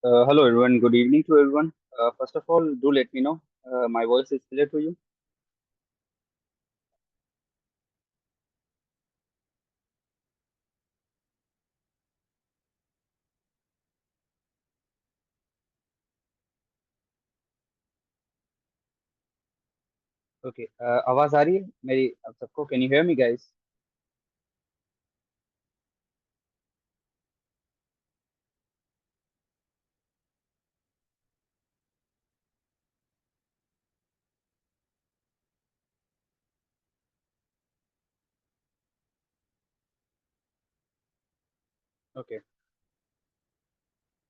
Hello everyone, good evening to everyone. First of all, do let me know my voice is clear to you. Okay, आवाज आ रही है मेरी आप सबको? Can you hear me guys? Okay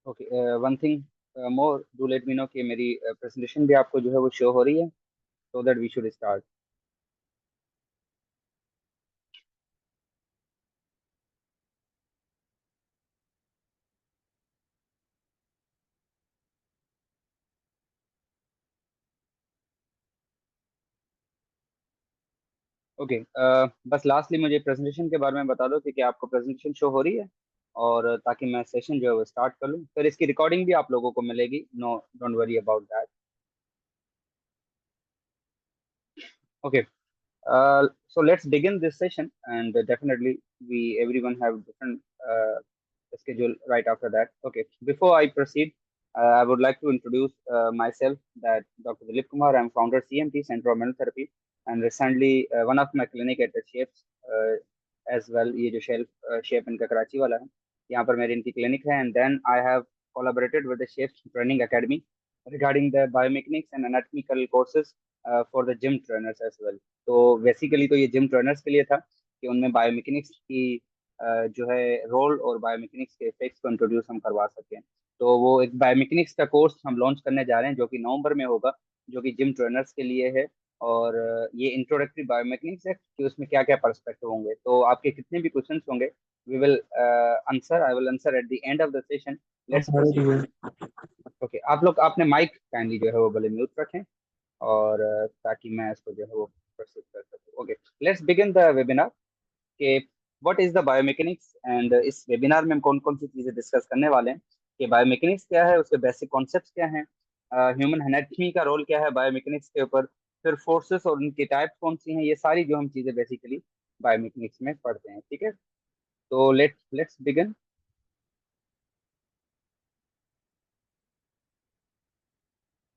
okay, one thing more, do let me no कि मेरी presentation भी आपको जो है वो शो हो रही है, so that we should start. Okay, बस लास्टली मुझे प्रेजेंटेशन के बारे में बता दो कि क्या आपको प्रेजेंटेशन शो हो रही है, और ताकि मैं सेशन जो है वो स्टार्ट कर लूँ। फिर इसकी रिकॉर्डिंग भी आप लोगों को मिलेगी, no don't worry about that. Okay, so let's begin this session, and definitely we everyone have different schedule right after that. Okay, before I proceed, I would like to introduce myself. That Dr. Dilip Kumar, I'm founder CMT Center of Mental Therapy, and recently one of my clinic at the Shapes as well. ये जो shape इनका कराची वाला है, यहाँ पर मेरी इनकी clinic है, and then I have collaborated with the Shapes Training Academy regarding the biomechanics and anatomical courses for the gym trainers as well. तो बेसिकली तो ये जिम ट्रेनर्स के लिए था कि उनमें बायोमेकेनिक्स की जो है रोल और बायोमेकेनिक्स के इफेक्ट्स को इंट्रोड्यूस हम करवा सकें। तो वो एक बायोमेकेनिक्स का कोर्स हम लॉन्च करने जा रहे हैं जो कि नवंबर में होगा, जो कि जिम ट्रेनर्स के लिए है। और ये इंट्रोडक्टरी बायोमेकेनिक्स है कि उसमें क्या क्या पर्सपेक्टिव होंगे। तो आपके कितने भी क्वेश्चंस होंगे, we will answer I will answer at the end of the session. Let's proceed. Okay, आप लोग अपने माइक काइंडली जो है वो भले म्यूट रखें, और ताकि मैं इसको जो है वो प्रस्तुत कर सकूं। Okay, let's begin the webinar के what is the biomechanics. And इस वेबिनार में हम कौन कौन सी चीजें डिस्कस करने वाले हैं कि बायोमेकेनिक्स क्या है, उसके बेसिक कॉन्सेप्ट्स क्या हैं, ह्यूमन एनाटॉमी का रोल क्या है बायोमेकेनिक्स के ऊपर, फिर फोर्सेस और उनकी टाइप्स कौन सी हैं, ये सारी जो हम चीजें बेसिकली बायोमेकेनिक्स में पढ़ते हैं। ठीक है, तो let's begin.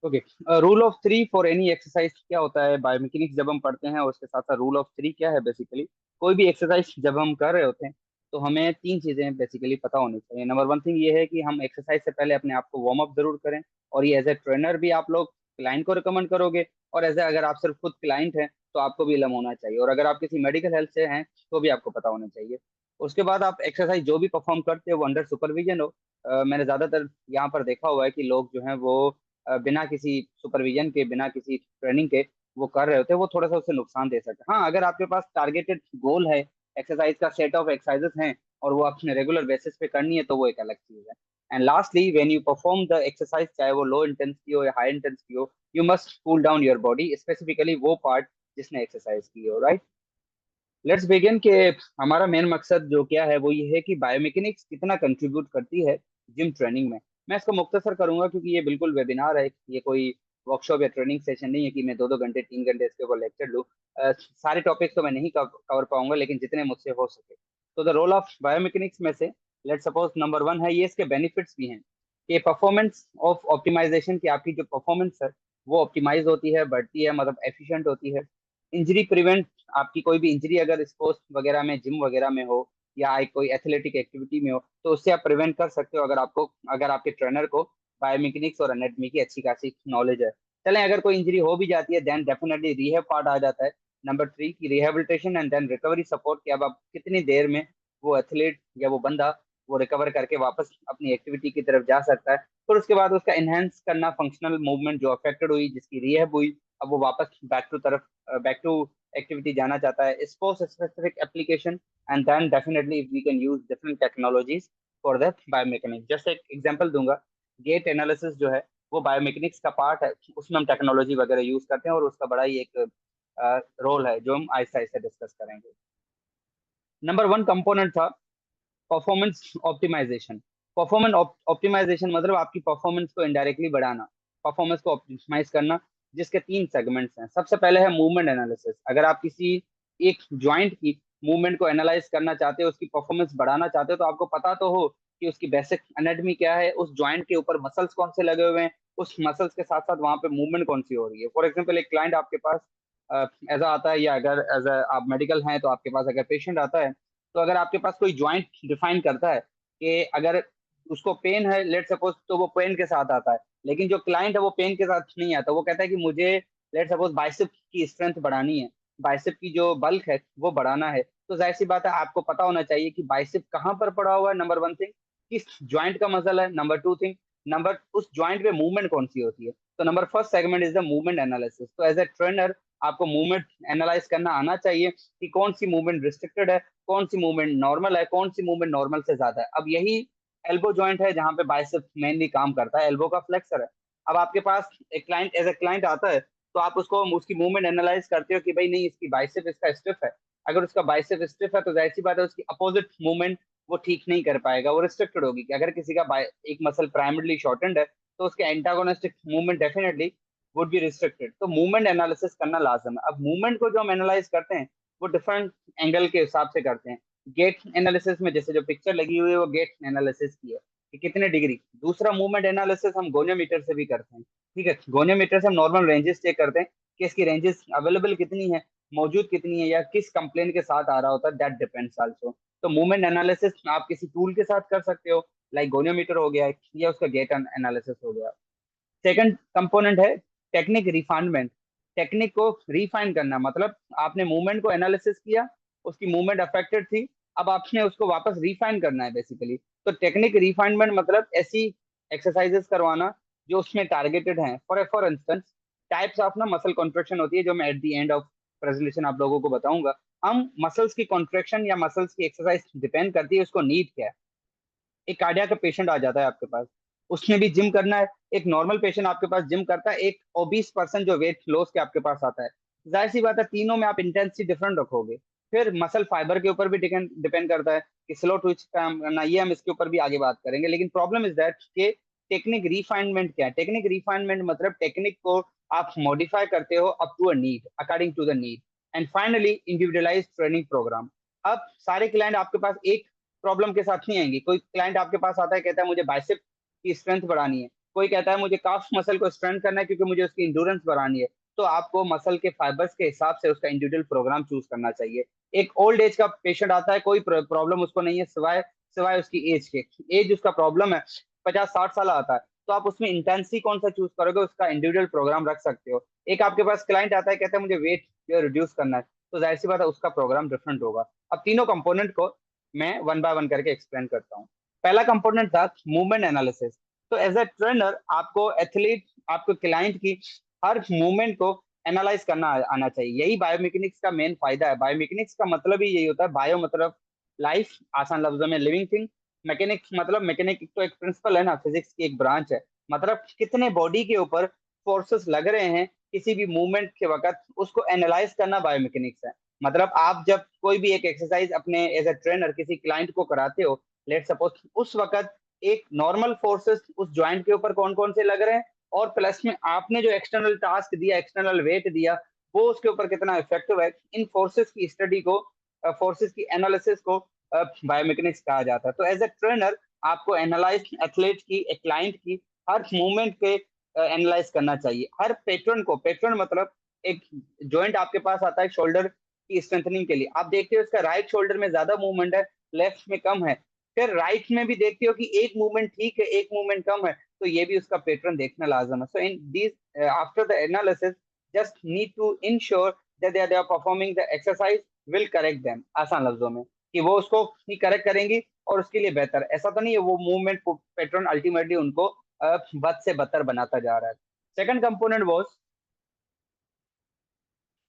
Okay, rule of three for any exercise क्या होता है बायोमेकेनिक्स जब हम पढ़ते हैं, और उसके साथ साथ रूल ऑफ थ्री क्या है। बेसिकली कोई भी एक्सरसाइज जब हम कर रहे होते हैं तो हमें तीन चीजें बेसिकली पता होनी चाहिए। नंबर वन थिंग ये है कि हम एक्सरसाइज से पहले अपने आप को वार्म अप जरूर करें, और ये एज ए ट्रेनर भी आप लोग क्लाइंट को रिकमेंड करोगे, और एज ए अगर आप सिर्फ खुद क्लाइंट हैं तो आपको भी इलम होना चाहिए, और अगर आप किसी मेडिकल हेल्थ से हैं तो भी आपको पता होना चाहिए। उसके बाद आप एक्सरसाइज जो भी परफॉर्म करते हो वो अंडर सुपरविजन हो। मैंने ज्यादातर यहाँ पर देखा हुआ है कि लोग जो हैं वो बिना किसी सुपरविजन के, बिना किसी ट्रेनिंग के वो कर रहे होते हैं, वो थोड़ा सा उससे नुकसान दे सकते हैं। हाँ, अगर आपके पास टारगेटेड गोल है, एक्सरसाइज का सेट ऑफ एक्सरसाइजेस हैं, और वो अपने रेगुलर बेसिस पे करनी है, तो वो एक अलग चीज है। And lastly when you perform the exercise, चाहे वो लो इंटेंसिटी हो या हाई इंटेंसिटी हो, you must cool down your body, specifically वो पार्ट जिसने एक्सरसाइज की हो। राइट, लेट्स बिगिन के हमारा मेन मकसद जो क्या है वो ये है कि बायोमेकेनिक्स कितना कंट्रीब्यूट करती है जिम ट्रेनिंग में। मैं इसको मुख्तसर करूंगा क्योंकि ये बिल्कुल वेबिनार है, ये कोई वर्कशॉप या ट्रेनिंग सेशन नहीं है कि मैं दो दो घंटे 3 घंटे इसके ऊपर लेक्चर लूँ। सारे टॉपिक्स तो मैं नहीं कवर पाऊंगा, लेकिन जितने मुझसे हो सके। तो द रोल ऑफ बायोमेकेनिक्स में से लेट्स सपोज नंबर वन है, ये इसके बेनिफिट्स भी हैं कि परफॉर्मेंस ऑफ ऑप्टिमाइजेशन, की आपकी जो परफॉर्मेंस है वो ऑप्टिमाइज होती है, बढ़ती है, मतलब एफिशिएंट होती है। इंजरी प्रिवेंट, आपकी कोई भी इंजरी अगर स्पोर्ट्स वगैरह में, जिम वगैरह में हो, या कोई एथलेटिक एक्टिविटी में हो, तो उससे आप प्रिवेंट कर सकते हो अगर आपको, अगर आपके ट्रेनर को बायोमेकेनिक्स और एनाटॉमी की अच्छी खासी नॉलेज है। चलें, अगर कोई इंजरी हो भी जाती है देन डेफिनेटली रिहैब पार्ट आ जाता है। नंबर थ्री की rehabilitation and then recovery support, कि अब आप कितनी देर में वो एथलीट या वो बंदा वो रिकवर करके वापस अपनी एक्टिविटी की तरफ जा सकता है। फिर उसके बाद उसका एनहेंस करना, फंक्शनल मूवमेंट जो अफेक्टेड हुई, जिसकी रिहैब हुई, अब वो वापस बैक टू एक्टिविटी जाना चाहता है, sports specific application. And then definitely we can use different technologies for that biomechanics. जैसे एक एग्जांपल दूंगा, गेट एनालिसिस जो है वो बायोमेकेनिक्स का पार्ट है, उसमें हम टेक्नोलॉजी वगैरह यूज करते हैं, और उसका बड़ा ही एक रोल है जो हम आहिस्ता आहिस्ता डिस्कस करेंगे। नंबर वन कंपोनेंट था परफॉर्मेंस ऑप्टिमाइजेशन। परफॉर्मेंस ऑप्टिमाइजेशन मतलब आपकी परफॉर्मेंस को इनडायरेक्टली बढ़ाना, परफॉर्मेंस को ऑप्टिमाइज करना, जिसके तीन सेगमेंट्स हैं। सबसे पहले है मूवमेंट एनालिसिस। अगर आप किसी एक ज्वाइंट की मूवमेंट को एनालाइज करना चाहते हो, उसकी परफॉर्मेंस बढ़ाना चाहते हो, तो आपको पता तो हो कि उसकी बेसिक एनाटॉमी क्या है, उस ज्वाइंट के ऊपर मसल्स कौन से लगे हुए हैं, उस मसल्स के साथ साथ वहां पे मूवमेंट कौन सी हो रही है। फॉर एग्जाम्पल एक क्लाइंट आपके पास एज आता है, या अगर एज आप मेडिकल हैं तो आपके पास अगर पेशेंट आता है, तो अगर आपके पास कोई ज्वाइंट डिफाइन करता है कि अगर उसको पेन है लेट सपोज, तो वो पेन के साथ आता है। लेकिन जो क्लाइंट है वो पेन के साथ नहीं आता, वो कहता है कि मुझे लेट सपोज बाइसेप की स्ट्रेंथ बढ़ानी है, बाइसेप की जो बल्क है वो बढ़ाना है। तो जाहिर सी बात है आपको पता होना चाहिए कि बाइसेप कहाँ पर पड़ा हुआ है, नंबर वन थिंग, किस ज्वाइंट का मसल है, नंबर टू थिंग, नंबर उस ज्वाइंट पे मूवमेंट कौन सी होती है। तो number first segment is the movement analysis. तो एज ए ट्रेनर आपको मूवमेंट एनालाइज करना आना चाहिए कि कौन सी मूवमेंट रिस्ट्रिक्टेड है, कौन सी मूवमेंट नॉर्मल है, कौन सी मूवमेंट नॉर्मल से ज्यादा है। अब यही एल्बो जॉइंट है जहां पे बाइसेप मेनली काम करता है, एल्बो का फ्लेक्सर है। अब आपके पास एक क्लाइंट एज ए क्लाइंट आता है, तो आप उसको उसकी मूवमेंट एनालाइज करते हो कि भाई नहीं, इसकी बाइसेप इसका स्टिफ है। अगर उसका बाइसेप स्टिफ है तो जाहिर सी बात है उसकी अपोजिट मूवमेंट वो ठीक नहीं कर पाएगा, वो रिस्ट्रिक्टेड होगी। कि अगर किसी का एक मसल प्राइमरली शॉर्टेंड है, तो उसके antagonistic movement definitely would be restricted. तो मूवमेंट एनालिसिस करना लाजम है। अब मूवमेंट को जो हम एनालाइज करते हैं वो डिफरेंट एंगल के हिसाब से करते हैं। गेट एनालिसिस में जैसे जो पिक्चर लगी हुई है वो गेट एनालिसिस की है कि कितने डिग्री। दूसरा मूवमेंट एनालिसिस हम गोनियोमीटर से भी करते हैं। ठीक है, गोनियोमीटर से हम नॉर्मल रेंजेस चेक करते हैं कि इसकी रेंजेस अवेलेबल कितनी है, मौजूद कितनी है, या किस कंप्लेन के साथ आ रहा होता है, दैट डिपेंड्स आल्सो। तो मूवमेंट एनालिसिस आप किसी टूल के साथ कर सकते हो, लाइक गोनियोमीटर हो गया या उसका गेट एनालिसिस हो गया। सेकंड कंपोनेंट है टेक्निक रिफाइनमेंट। टेक्निक को रिफाइन करना मतलब आपने मूवमेंट को एनालिसिस किया, उसकी मूवमेंट अफेक्टेड थी, अब आपने उसको वापस रिफाइन करना है बेसिकली। तो टेक्निक रिफाइनमेंट मतलब ऐसी एक्सरसाइजेस करवाना जो उसमें टारगेटेड हैं। फॉर इंस्टेंस टाइप्स ऑफ ना मसल कॉन्ट्रेक्शन होती है, जो मैं eight the end of presentation आप लोगों को बताऊंगा। हम मसल्स की कॉन्ट्रेक्शन या मसल्स की एक्सरसाइज डिपेंड करती है उसको नीड क्या है। एक कार्डियक का पेशेंट आ जाता है आपके पास, उसने भी जिम करना है। एक नॉर्मल पेशेंट आपके पास जिम करता है, एक ओबीस पर्सन जो वेट लॉस के आपके पास आता है। जाहिर सी बात है तीनों में आप इंटेंसिटी डिफरेंट रखोगे। फिर मसल फाइबर के ऊपर भी डिपेंड करता है कि स्लो ट्विच काम करना, ये हम इसके ऊपर भी आगे बात करेंगे। लेकिन प्रॉब्लम इज दैट कि टेक्निक रिफाइनमेंट क्या है। टेक्निक रिफाइनमेंट मतलब टेक्निक को आप मॉडिफाई करते हो up to a need, according to the need. And finally individualise training programme. अब सारे क्लाइंट आपके पास एक प्रॉब्लम के साथ नहीं आएंगे। कोई क्लाइंट आपके पास आता है कहता है मुझे बाइसेप की स्ट्रेंथ बढ़ानी है, कोई कहता है मुझे काफ मसल को स्ट्रेंथ करना है क्योंकि मुझे उसकी इंड्योरेंस बढ़ानी है। तो आपको मसल के फाइबर्स के हिसाब से उसका इंडिविजुअल प्रोग्राम चूज करना चाहिए। एक ओल्ड एज का पेशेंट आता है, कोई प्रॉब्लम उसको नहीं है सिवाय सिवाय उसकी एज के। एज उसका प्रॉब्लम है, 50-60 साल आता है, तो आप उसमें इंटेंसिटी कौन सा चूज करोगे, उसका इंडिविजुअल प्रोग्राम रख सकते हो। एक आपके पास क्लाइंट आता है कहता है मुझे वेट रिड्यूस करना है, तो जाहिर सी बात है उसका प्रोग्राम डिफरेंट होगा। अब तीनों कंपोनेंट को मैं वन बाय वन करके एक्सप्लेन करता हूँ। पहला कंपोनेंट था मूवमेंट एनालिसिस। तो एज ए ट्रेनर आपको एथलीट, आपको क्लाइंट की हर मूवमेंट को एनालाइज करना आना चाहिए। यही बायोमेकेनिक्स का मेन फायदा है। बायोमेकेनिक्स का मतलब ही यही होता है। बायो मतलब लाइफ, आसान लफ्जों में लिविंग थिंग। मैकेनिक्स मतलब मैकेनिक तो एक प्रिंसिपल है ना, फिजिक्स की एक ब्रांच है। मतलब कितने बॉडी के ऊपर फोर्सेस लग रहे हैं किसी भी मूवमेंट के वक्त, उसको एनालाइज करना बायोमेकेनिक्स है। मतलब आप जब कोई भी एक एक्सरसाइज अपने एज ए ट्रेनर किसी क्लाइंट को कराते हो, लेट सपोज उस वक्त एक नॉर्मल फोर्सेस उस ज्वाइंट के ऊपर कौन कौन से लग रहे हैं, और प्लस में आपने जो एक्सटर्नल टास्क दिया, एक्सटर्नल वेट दिया, वो उसके ऊपर कितना इफेक्टिव है, इन फोर्सेस की स्टडी को, फोर्सेस की एनालिसिस को बायोमेकेनिक्स कहा जाता है। तो एज ए ट्रेनर आपको एनालाइज एथलीट की, एक क्लाइंट की हर मूवमेंट के एनालाइज करना चाहिए। हर पेट्रन को, पेट्रन मतलब एक जॉइंट आपके पास आता है शोल्डर की स्ट्रेंथनिंग के लिए, आप देखते हो इसका राइट शोल्डर में ज्यादा मूवमेंट है, लेफ्ट में कम है। फिर राइट में भी देखते हो कि एक मूवमेंट ठीक है, एक मूवमेंट कम है, तो ये भी उसका पैटर्न देखना लाजम है। So in this after the analysis just need to ensure that they are performing the exercise will correct them, आसान लफ्जों में कि वो उसको ही करेक्ट करेंगी और उसके लिए बेहतर। ऐसा तो नहीं है वो मूवमेंट पैटर्न अल्टीमेटली उनको बद से बदतर बनाता जा रहा है। Second component was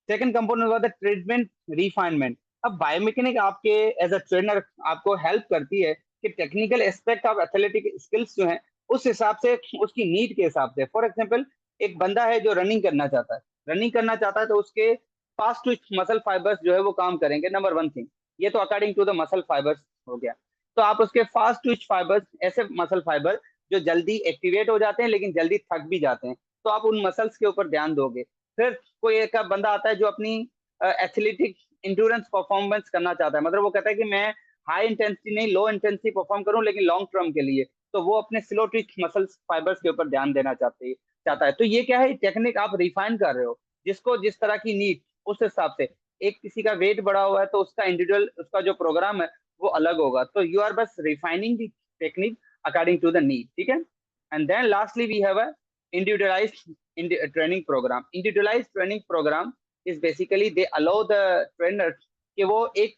second component हुआ था ट्रीटमेंट रिफाइनमेंट। अब बायोमेकेनिक आपके एज अ ट्रेनर आपको हेल्प करती है कि technical aspect of athletic skills जो है उस हिसाब से, उसकी नीड के हिसाब से। फॉर एग्जांपल एक बंदा है जो रनिंग करना चाहता है, रनिंग करना चाहता है तो उसके फास्ट ट्विच मसल फाइबर्स जो है वो काम करेंगे, नंबर वन थिंग। ये तो according to the muscle fibres हो गया। तो आप उसके फास्ट ट्विच फाइबर्स, ऐसे मसल फाइबर जो जल्दी एक्टिवेट हो जाते हैं लेकिन जल्दी थक भी जाते हैं, तो आप उन मसल्स के ऊपर ध्यान दोगे। फिर कोई एक बंदा आता है जो अपनी एथलेटिक इंड्योरेंस परफॉर्मेंस करना चाहता है, मतलब वो कहता है कि मैं हाई इंटेंसिटी नहीं, लो इंटेंसिटी परफॉर्म करूं लेकिन लॉन्ग टर्म के लिए, तो वो अपने स्लो ट्विच मसल्स फाइबर्स के ऊपर ध्यान देना चाहता है। तो ये क्या है, टेक्निक आप रिफाइन कर रहे हो, जिसको जिस तरह की नीड, उस हिसाब से। एक किसी का वेट बढ़ा हुआ है तो उसका इंडिविजुअल, उसका जो प्रोग्राम है वो अलग होगा, तो यू आर बस refining the technique according to the need, ठीक है। And then lastly we have a individualised training programme. Individualised training programme is basically they allow the trainer कि वो एक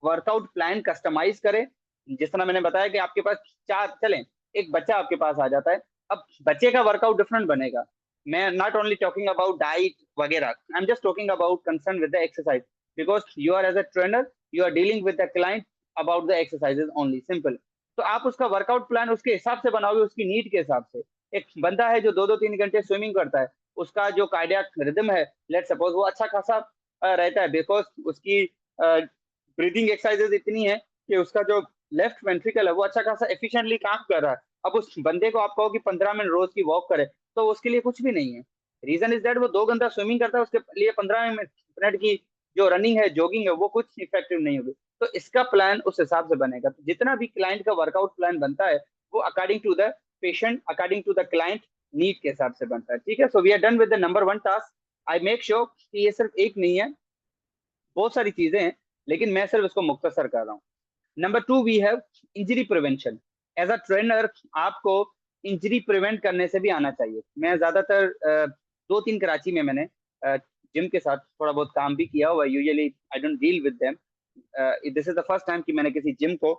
वर्कआउट प्लान कस्टमाइज करे। जिस तरह मैंने बताया कि आपके पास चार चलें, एक बच्चा आपके पास आ जाता है, अब बच्चे का वर्कआउट डिफरेंट बनेगा। मैं not only talking about diet वगैरह, I am just talking about concern with the exercise, because you are as a trainer, you are dealing with the client about the exercises only, simple. तो आप उसका workout plan उसके हिसाब से बनाओगे, उसकी need के हिसाब से। एक बंदा है जो 2-2-3 घंटे स्विमिंग करता है, उसका जो कार्डियक रिदम है, लेट सपोज वो अच्छा खासा रहता है, बिकॉज उसकी ब्रीदिंग एक्सरसाइजेज इतनी है कि उसका जो लेफ्ट वेंट्रिकल है वो अच्छा खासा एफिशिएंटली काम कर रहा है। अब उस बंदे को आप कहो कि 15 मिनट रोज की वॉक करे, तो उसके लिए कुछ भी नहीं है। रीजन इज दैट वो 2 घंटा स्विमिंग करता है, उसके लिए 15 मिनट की जो रनिंग है, जॉगिंग है, वो कुछ इफेक्टिव नहीं होगी। तो इसका प्लान उस हिसाब से बनेगा। तो जितना भी क्लाइंट का वर्कआउट प्लान बनता है, वो according to the patient, according to the client need के हिसाब से बनता है, ठीक है। So we are done with the number 1 task. I make sure कि ये सिर्फ एक नहीं है, बहुत सारी चीजें हैं, लेकिन मैं सिर्फ इसको मुख्तसर कर रहा हूँ। Number 2 we have injury prevention. As a trainer आपको इंजरी प्रिवेंट करने से भी आना चाहिए। मैं ज्यादातर 2-3 कराची में मैंने जिम के साथ थोड़ा बहुत काम भी किया हुआ। Usually I don't deal with them, this is the first time कि मैंने किसी जिम को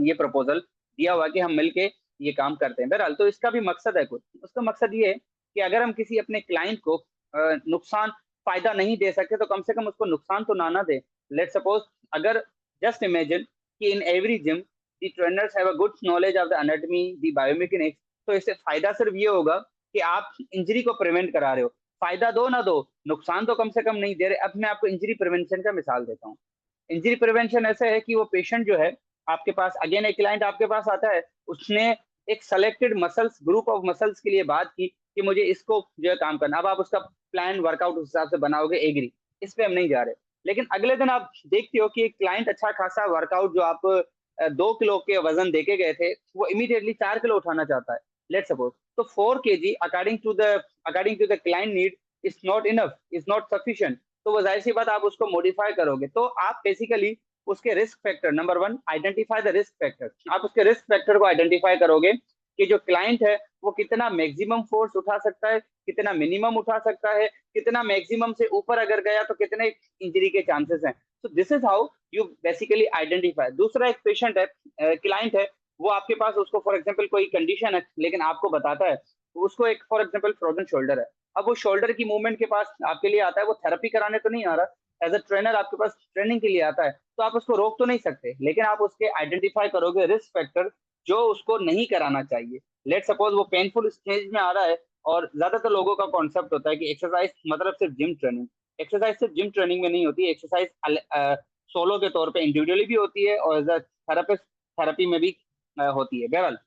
ये प्रपोजल दिया हुआ कि हम मिलके ये काम करते हैं। बहरहाल, तो इसका भी मकसद है कुछ। उसका मकसद ये है कि अगर हम किसी अपने क्लाइंट को नुकसान फायदा नहीं दे सकते, तो कम से कम उसको नुकसान तो ना दे। लेट सपोज, अगर जस्ट इमेजिन कि in every gym the trainers have a good knowledge of the anatomy, the biomechanics, तो इससे फायदा सिर्फ ये होगा कि आप इंजरी को प्रिवेंट करा रहे हो। फायदा दो ना दो, नुकसान तो कम से कम नहीं दे रहे। अब मैं आपको इंजरी प्रिवेंशन का मिसाल देता हूँ। इंजरी प्रिवेंशन ऐसे है कि वो पेशेंट जो है आपके पास, अगेन एक क्लाइंट आपके पास आता है, उसने एक selected muscles, group of muscles के लिए बात की कि मुझे इसको जो है काम करना। अब आप उसका प्लान वर्कआउट उस हिसाब से बनाओगे, एग्री, इस पे हम नहीं जा रहे। लेकिन अगले दिन आप देखते हो कि एक क्लाइंट अच्छा खासा वर्कआउट जो आप 2 किलो के वजन देके गए थे, वो इमीडिएटली 4 किलो उठाना चाहता है, लेट सपोज। तो 4 kg according to the client need is not enough, is not sufficient. तो वो जाहिर सी बात, आप उसको मॉडिफाई करोगे। तो आप बेसिकली उसके risk factor, number 1 identify the risk factor. आप उसके रिस्क फैक्टर को आइडेंटिफाई करोगे कि जो क्लाइंट है वो कितना मैक्सिमम फोर्स उठा सकता है, कितना मिनिमम उठा सकता है, कितना मैक्सिमम से ऊपर अगर गया तो कितने इंजरी के चांसेस हैं। तो this is how you basically identify. दूसरा, एक पेशेंट है, क्लाइंट है, वो आपके पास, उसको फॉर एग्जाम्पल कोई कंडीशन है लेकिन आपको बताता है, उसको एक फॉर एग्जाम्पल फ्रोजन शोल्डर है। अब वो शोल्डर की मूवमेंट के पास आपके लिए आता है, वो थेरेपी कराने तो नहीं आ रहा, एज अ ट्रेनर आपके पास ट्रेनिंग के लिए आता है। तो आप उसको रोक तो नहीं सकते, लेकिन आप उसके आइडेंटिफाई करोगे रिस्क फैक्टर जो उसको नहीं कराना चाहिए। लेट सपोज वो पेनफुल स्टेज में आ रहा है, और ज्यादातर लोगों का कॉन्सेप्ट होता है कि एक्सरसाइज मतलब सिर्फ जिम ट्रेनिंग। एक्सरसाइज सिर्फ जिम ट्रेनिंग में नहीं होती है। एक्सरसाइज सोलो के तौर पे इंडिविजुअली भी होती है, और एज अ थेरापिस्ट थेरेपी में भी होती है। बहरहाल,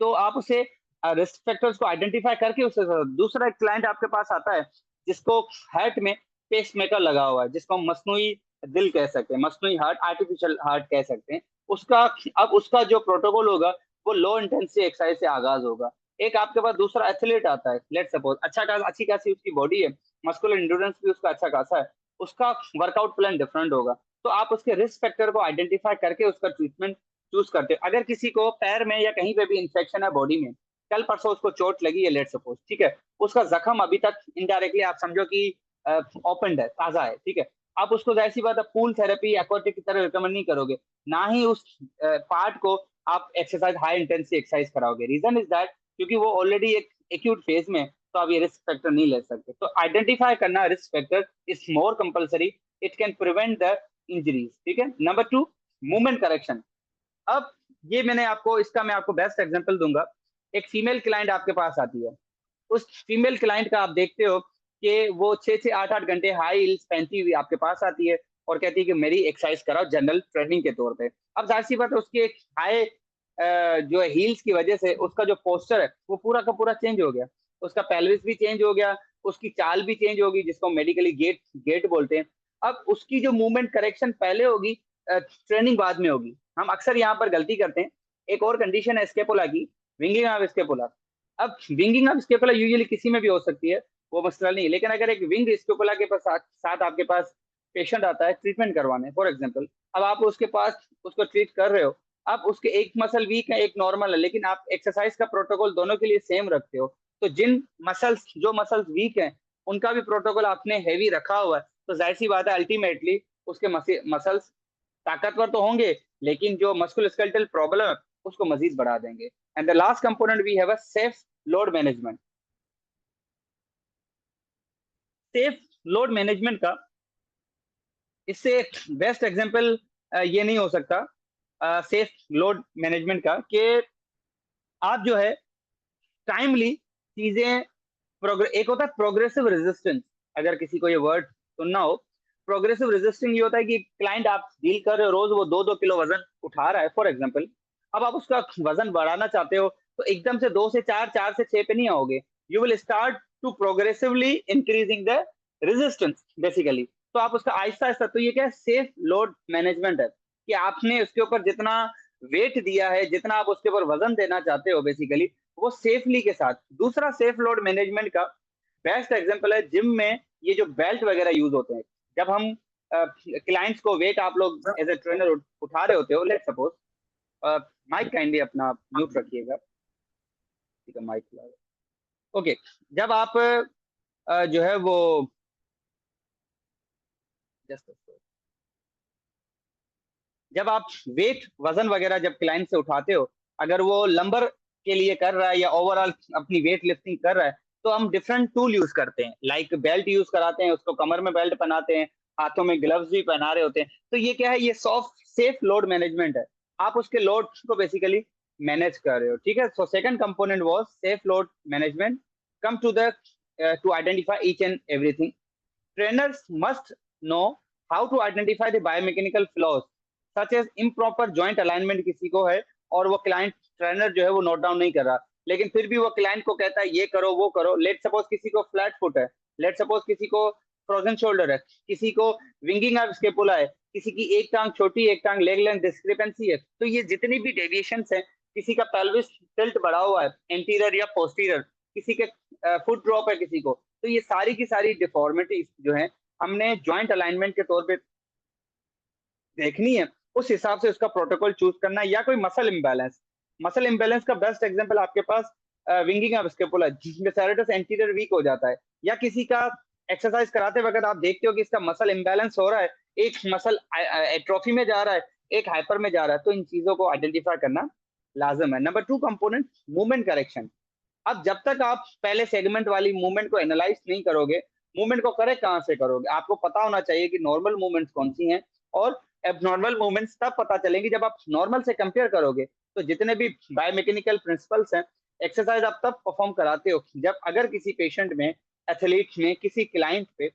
तो आप उसे रिस्क फैक्टर्स को आइडेंटिफाई करके उससे। दूसरा, एक क्लाइंट आपके पास आता है जिसको हार्ट में पेस मेकर लगा हुआ है, जिसको हम मसनूई दिल कह सकते हैं, मसनूई हार्ट, आर्टिफिशियल हार्ट कह सकते हैं उसका। अब उसका जो प्रोटोकॉल होगा वो लो इंटेंसिटी एक्सरसाइज से आगाज होगा। एक आपके पास दूसरा एथलीट आता है, लेट सपोज अच्छा खासा, अच्छी खासी उसकी बॉडी है, मस्कुलर इंड्योरेंस भी उसका अच्छा खासा है, उसका वर्कआउट प्लान डिफरेंट होगा। तो आप उसके रिस्क फैक्टर को आइडेंटिफाई करके उसका ट्रीटमेंट चूज करते हो। अगर किसी को पैर में या कहीं पे भी इंफेक्शन है बॉडी में, कल परसों उसको चोट लगी है, लेट सपोज, ठीक है, उसका जख्म अभी तक इनडायरेक्टली आप समझो कि ओपन है, ताजा है, ठीक है। आप उसको जाहिर सी बात है पूल थेरेपी, एक्वाटिक की तरह रिकमेंड नहीं करोगे, ना ही उस पार्ट को आप एक्सरसाइज, हाई इंटेंसिटी एक्सरसाइज कराओगे। रीजन इज दैट क्योंकि वो ऑलरेडी एक एक्यूट फेज में, तो आप ये रिस्क फैक्टर नहीं ले सकते। तो आइडेंटिफाई करना risk factor is more compulsory, it can prevent the injuries, ठीक है। Number 2, movement correction. अब ये मैंने आपको, इसका मैं आपको बेस्ट एग्जांपल दूंगा। एक फीमेल क्लाइंट आपके पास आती है, उस फीमेल क्लाइंट का आप देखते हो कि वो 6-6 8-8 घंटे हाई हील्स पहनती हुई आपके पास आती है। और कहती है कि मेरी एक्सरसाइज कराओ जनरल ट्रेनिंग के तौर पे। अब जाहिर सी बात है उसकी एक हाई जो है हील्स की वजह से उसका जो पोस्चर है वो पूरा का पूरा चेंज हो गया, उसका पेल्विस भी चेंज हो गया, उसकी चाल भी चेंज होगी जिसको मेडिकली गेट गेट बोलते हैं। अब उसकी जो मूवमेंट करेक्शन पहले होगी, ट्रेनिंग बाद में होगी। हम अक्सर यहाँ पर गलती करते हैं। एक और कंडीशन है स्केपुला की, विंगिंग ऑफ स्केपुला। अब विंगिंग ऑफ स्केपुला यूजुअली किसी में भी हो सकती है, वो मसला नहीं है, लेकिन अगर एक विंग स्केपुला के पास साथ आपके पास पेशेंट आता है ट्रीटमेंट करवाने फॉर एग्जाम्पल, अब आप उसके पास उसको ट्रीट कर रहे हो, अब उसके एक मसल वीक है एक नॉर्मल है, लेकिन आप एक्सरसाइज का प्रोटोकॉल दोनों के लिए सेम रखते हो, तो जो मसल्स वीक हैं उनका भी प्रोटोकॉल आपने हैवी रखा हुआ है, तो जाहिर सी बात है अल्टीमेटली उसके मसल्स ताकतवर तो होंगे, लेकिन जो मस्कुलोस्केलेटल प्रॉब्लम है उसको मजीद बढ़ा देंगे। And the last component we have a safe load management. Safe load management का इससे बेस्ट एग्जांपल ये नहीं हो सकता सेफ लोड मैनेजमेंट का कि आप जो है टाइमली चीजें एक होता है प्रोग्रेसिव रेजिस्टेंस, अगर किसी को ये वर्ड सुनना हो। प्रोग्रेसिव रेजिस्टेंस ये होता है कि क्लाइंट आप डील कर रहे हो, रोज वो 2-2 किलो वजन उठा रहा है फॉर एग्जांपल, अब आप उसका वजन बढ़ाना चाहते हो तो एकदम से 2 से 4, 4 से 6 पे नहीं आओगे, you will start to progressively increasing the resistance basically. तो आप उसका आहिस्ता आहिस्ता, तो ये क्या है सेफ लोड मैनेजमेंट है कि आपने उसके ऊपर जितना वेट दिया है, जितना आप उसके ऊपर वजन देना चाहते हो बेसिकली वो सेफली के साथ। दूसरा सेफ लोड मैनेजमेंट का बेस्ट एग्जांपल है जिम में ये जो बेल्ट वगैरह यूज होते हैं, जब हम क्लाइंट्स को वेट आप लोग एज ए ट्रेनर उठा रहे होते हो, लेट सपोज, माइक काइंडली अपना म्यूट रखिएगा, ठीक है माइक, ओके। जब आप जो है वो जस्ट, जब आप वेट वजन वगैरह जब क्लाइंट से उठाते हो, अगर वो लंबर के लिए कर रहा है या ओवरऑल अपनी वेट लिफ्टिंग कर रहा है, तो हम डिफरेंट टूल यूज करते हैं, लाइक बेल्ट यूज कराते हैं, उसको कमर में बेल्ट पहनाते हैं, हाथों में ग्लव्स भी पहना रहे होते हैं। तो ये क्या है, ये सॉफ्ट सेफ लोड मैनेजमेंट है, आप उसके लोड को बेसिकली मैनेज कर रहे हो, ठीक है। So second component was safe load management. Come to the to identify each and everything, trainers must know how to identify the biomechanical flaws such as improper joint alignment किसी को है और वो क्लाइंट ट्रेनर जो है वो note down नहीं कर रहा, लेकिन फिर भी वो क्लाइंट को कहता है ये करो वो करो। लेट सपोज किसी को फ्लैट फुट है, लेट सपोज किसी को फ्रोजन शोल्डर है, किसी को विंगिंग ऑफ स्केपुला है, किसी की एक टांग छोटी एक टांग लेग लेंथ डिस्क्रिपेंसी है, तो ये जितनी भी डेविएशंस है, किसी का पेल्विस टिल्ट बढ़ा हुआ है एंटीरियर या पोस्टीरियर, किसी के फुट ड्रॉप है किसी को, तो ये सारी की सारी डिफॉर्मिटीज जो है हमने जॉइंट अलाइनमेंट के तौर पे देखनी है, उस हिसाब से उसका प्रोटोकॉल चूज करना है। या कोई मसल इम्बैलेंस का बेस्ट एग्जांपल आपके पास विंगिंग ऑफ स्केपुला जिसमें सैरेटस एंटीरियर वीक हो जाता है, या किसी का एक्सरसाइज कराते वक्त आप देखते हो कि इसका मसल इम्बैलेंस हो रहा है, एक मसल एट्रोफी में जा रहा है एक हाइपर में जा रहा है, तो इन चीजों को आइडेंटिफाई करना लाजम है। Number 2 component movement correction. अब जब तक आप पहले सेगमेंट वाली मूवमेंट को एनालाइज नहीं करोगे, मूवमेंट को करेक्ट कहाँ से करोगे? आपको पता होना चाहिए कि नॉर्मल मूवमेंट्स कौन सी हैं और एबनॉर्मल मूवमेंट्स तब पता चलेंगी जब आप नॉर्मल से कंपेयर करोगे। तो जितने भी बायोमेकेनिकल प्रिंसिपल्स हैं, एक्सरसाइज आप तब परफॉर्म कराते हो जब अगर किसी पेशेंट में, एथलीट में, किसी क्लाइंट पे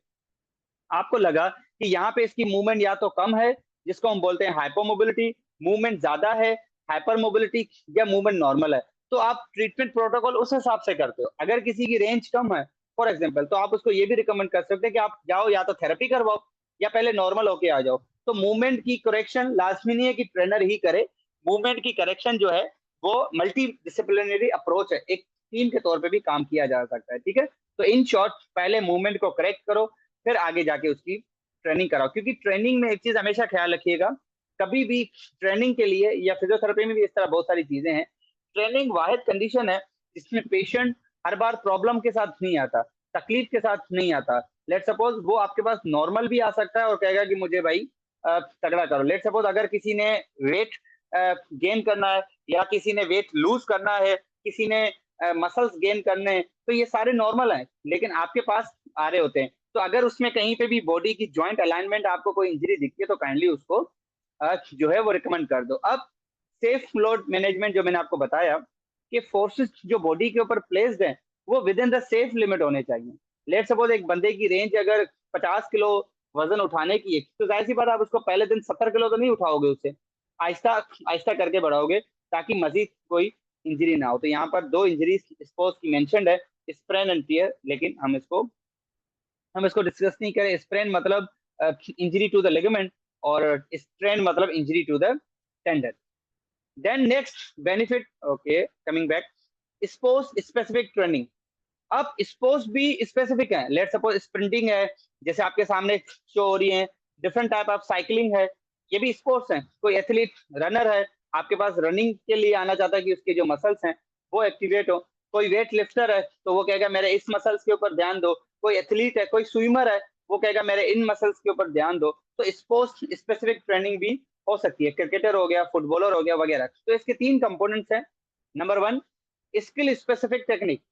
आपको लगा कि यहाँ पे इसकी मूवमेंट या तो कम है जिसको हम बोलते हैं हाइपोमोबिलिटी, मूवमेंट ज्यादा है हाइपर मोबिलिटी, या मूवमेंट नॉर्मल है, तो आप ट्रीटमेंट प्रोटोकॉल उस हिसाब से करते हो। अगर किसी की रेंज कम है फॉर एग्जाम्पल, तो आप उसको ये भी रिकमेंड कर सकते हैं कि आप जाओ या तो थेरेपी करवाओ या पहले नॉर्मल होके आ जाओ। तो मूवमेंट की करेक्शन लाजमी नहीं है कि ट्रेनर ही करे, मूवमेंट की करेक्शन जो है वो मल्टी डिसिप्लिनरी अप्रोच है, एक टीम के तौर पे भी काम किया जा सकता है, ठीक है। तो इन शॉर्ट पहले मूवमेंट को करेक्ट करो, फिर आगे जाके उसकी ट्रेनिंग कराओ। क्योंकि ट्रेनिंग में एक चीज हमेशा ख्याल रखिएगा, कभी भी ट्रेनिंग के लिए या फिजियोथेरेपी में भी इस तरह बहुत सारी चीजें हैं, ट्रेनिंग वाहिद कंडीशन है जिसमें पेशेंट हर बार प्रॉब्लम के साथ नहीं आता, तकलीफ के साथ नहीं आता। लेट सपोज वो आपके पास नॉर्मल भी आ सकता है और कहेगा कि मुझे भाई तगड़ा करो। लेट सपोज अगर किसी ने वेट गेन करना है या किसी ने वेट लूज करना है, किसी ने मसल्स गेन करने हैं, तो ये सारे नॉर्मल हैं, लेकिन आपके पास आ रहे होते हैं। तो अगर उसमें कहीं पे भी बॉडी की जॉइंट अलाइनमेंट आपको कोई इंजरी दिखती है तो काइंडली उसको जो है वो रिकमेंड कर दो। अब सेफ लोड मैनेजमेंट जो मैंने आपको बताया कि फोर्सेस जो बॉडी के ऊपर प्लेस्ड हैं वो with in the safe limit होने चाहिए। लेट सपोज एक बंदे की रेंज अगर 50 किलो वजन उठाने की है, तो जाहिर सी बात आप उसको पहले दिन 70 किलो तो नहीं उठाओगे उससे, आहिस्ता आहिस्ता करके बढ़ाओगे, ताकि मजीद कोई इंजरी ना हो। तो यहाँ पर दो इंजरी स्पोर्ट्स की मेंशन्ड है, स्प्रेन एंड टियर, लेकिन हम इसको डिस्कस नहीं करें। स्प्रेन मतलब इंजरी टू द लिगामेंट, और स्ट्रेन मतलब injury to the tendon. Then next benefit, okay coming back, sports specific training. अब स्पोर्ट्स भी स्पेसिफिक है, लेट सपोज स्प्रिंटिंग है, जैसे आपके सामने शो हो रही है, डिफरेंट टाइप ऑफ साइकिलिंग है, ये भी स्पोर्ट्स है। कोई एथलीट रनर है, आपके पास रनिंग के लिए आना चाहता है कि उसके जो मसल्स हैं वो एक्टिवेट हो। कोई वेट लिफ्टर है तो वो कहेगा मेरे इस मसल्स के ऊपर ध्यान दो। कोई एथलीट है, कोई स्विमर है, वो कहेगा मेरे इन मसल्स के ऊपर ध्यान दो। तो स्पोर्ट्स स्पेसिफिक ट्रेनिंग भी हो सकती है, क्रिकेटर हो गया, फुटबॉलर हो गया वगैरह। तो इसके तीन कंपोनेंट्स हैं। Number one, skill specific technique.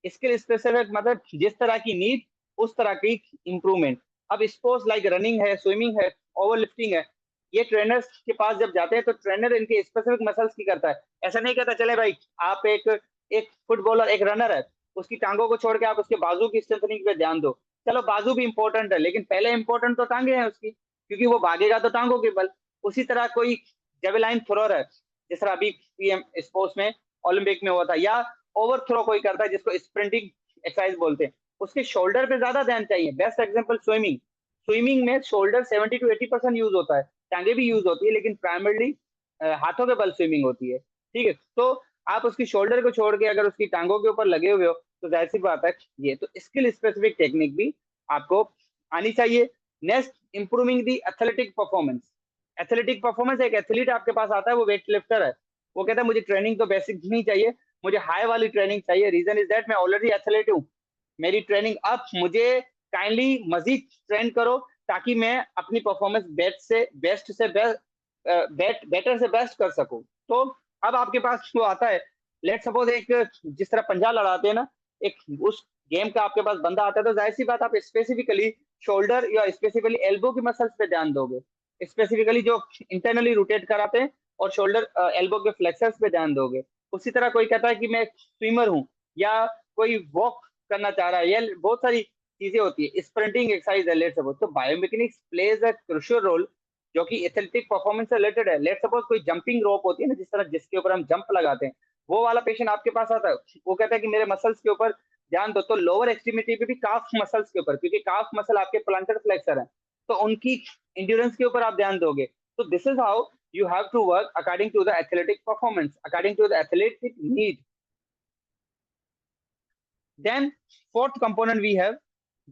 Skill specific मतलब जिस तरह की नीड उस तरह की इंप्रूवमेंट। अब स्पोर्ट्स लाइक रनिंग है, स्विमिंग है, ओवर लिफ्टिंग है, ये ट्रेनर्स के पास जब जाते हैं तो ट्रेनर इनके स्पेसिफिक मसल्स की करता है। ऐसा नहीं कहता चले भाई आप एक एक फुटबॉलर, एक रनर है, उसकी टांगों को छोड़ के आप उसके बाजू की स्ट्रेंथनिंग पे ध्यान दो। चलो बाजू भी इंपॉर्टेंट है, लेकिन पहले इंपॉर्टेंट तो टांगे हैं उसकी, क्योंकि वो भागेगा तो टांगों के बल। उसी तरह कोई जेवलाइन थ्रोअर है, जिस तरह अभी पीएम स्पोर्ट्स में ओलंपिक में हुआ था, या ओवर थ्रो कोई करता है जिसको स्प्रिंटिंग एक्सरसाइज बोलते हैं, उसके शोल्डर पे ज्यादा ध्यान चाहिए। Best example swimming. स्विमिंग में शोल्डर 70 to 80% यूज होता है, टांगे भी यूज होती है, लेकिन प्राइमरली हाथों के बल स्विमिंग होती है। ठीक है, तो आप उसकी शोल्डर को छोड़ के अगर उसकी टांगों के ऊपर लगे हुए हो तो जाहिर सी बात है ये तो स्किल स्पेसिफिक टेक्निक भी आपको आनी चाहिए। नेक्स्ट, इंप्रूविंग दी एथलेटिक परफॉर्मेंस। एथलेटिक परफॉर्मेंस, एक एथलीट आपके पास आता है, वो वेट लिफ्टर है, वो कहता है मुझे ट्रेनिंग तो बेसिक नहीं चाहिए, मुझे हाई वाली ट्रेनिंग चाहिए। रीजन इज दैट मैं ऑलरेडी एथलीट हूँ, मेरी ट्रेनिंग अब मुझे काइंडली मजीद ट्रेन करो, ताकि मैं अपनी परफॉर्मेंस बेस्ट से बेटर से बेस्ट कर सकूं। तो अब आपके पास वो आता है, लेट सपोज एक, जिस तरह पंजा लड़ाते हैं ना, एक उस गेम का आपके पास बंदा आता है, तो जाहिर सी बात आप स्पेसिफिकली शोल्डर या स्पेसिफिकली एल्बो की मसल्स पे ध्यान दोगे, स्पेसिफिकली जो इंटरनली रोटेट कराते हैं, और शोल्डर एल्बो के फ्लेक्सर्स पे ध्यान दोगे। उसी तरह कोई कहता है कि मैं स्विमर हूँ, या कोई वॉक करना चाह रहा है, या बहुत सारी चीजें होती है, स्प्रिंटिंग एक्सरसाइज है लेट सपोज, तो biomechanics plays a crucial role, जो कि एथलेटिक परफॉर्मेंस से रिलेटेड है। लेट सपोज कोई जंपिंग रोप होती है ना, जिस तरह जिसके ऊपर हम जंप लगाते हैं, वो वाला पेशेंट आपके पास आता है, वो कहता है कि मेरे मसल्स के ऊपर ध्यान दो, तो लोअर एक्सट्रीमिटी पे भी काफ मसल्स के ऊपर, क्योंकि काफ मसल आपके प्लांटर फ्लेक्सर है, तो उनकी इंड्योरेंस के ऊपर आप ध्यान दोगे। तो this is how you have to work according to the athletic performance, according to the athletic need. Then fourth component we have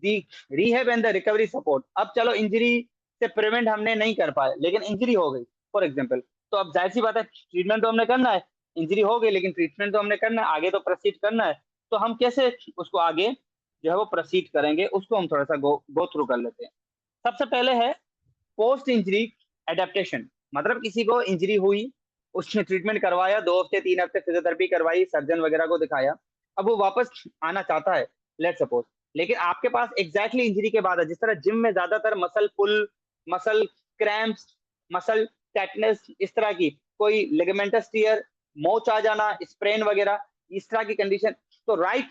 the rehab and the recovery support. अब चलो इंजरी से प्रिवेंट हमने नहीं कर पाए, लेकिन इंजरी हो गई फॉर एग्जांपल, तो अब जाहिर सी बात है ट्रीटमेंट तो हमने करना है। इंजरी हो गई लेकिन ट्रीटमेंट तो हमने करना है, आगे तो प्रोसीड करना है। तो हम कैसे उसको आगे जो है वो प्रोसीड करेंगे, उसको हम थोड़ा सा गो थ्रू कर लेते हैं। सबसे पहले है पोस्ट इंजरी एडेप्टेशन। मतलब किसी को इंजरी हुई, उसने ट्रीटमेंट करवाया, 2 हफ्ते 3 हफ्ते फिजियोथेरेपी करवाई, सर्जन वगैरह को दिखाया, अब वो वापस आना चाहता है, लेट सपोज, लेकिन आपके पास एग्जैक्टली इंजरी के बाद है, जिस तरह जिम में ज्यादातर मसल पुल, मसल क्रैम्प्स, मसल टेटनेस, इस तरह की कोई लिगामेंटस टियर, मोच आ जाना, स्प्रेन वगैरह, इस तरह की कंडीशन, तो राइट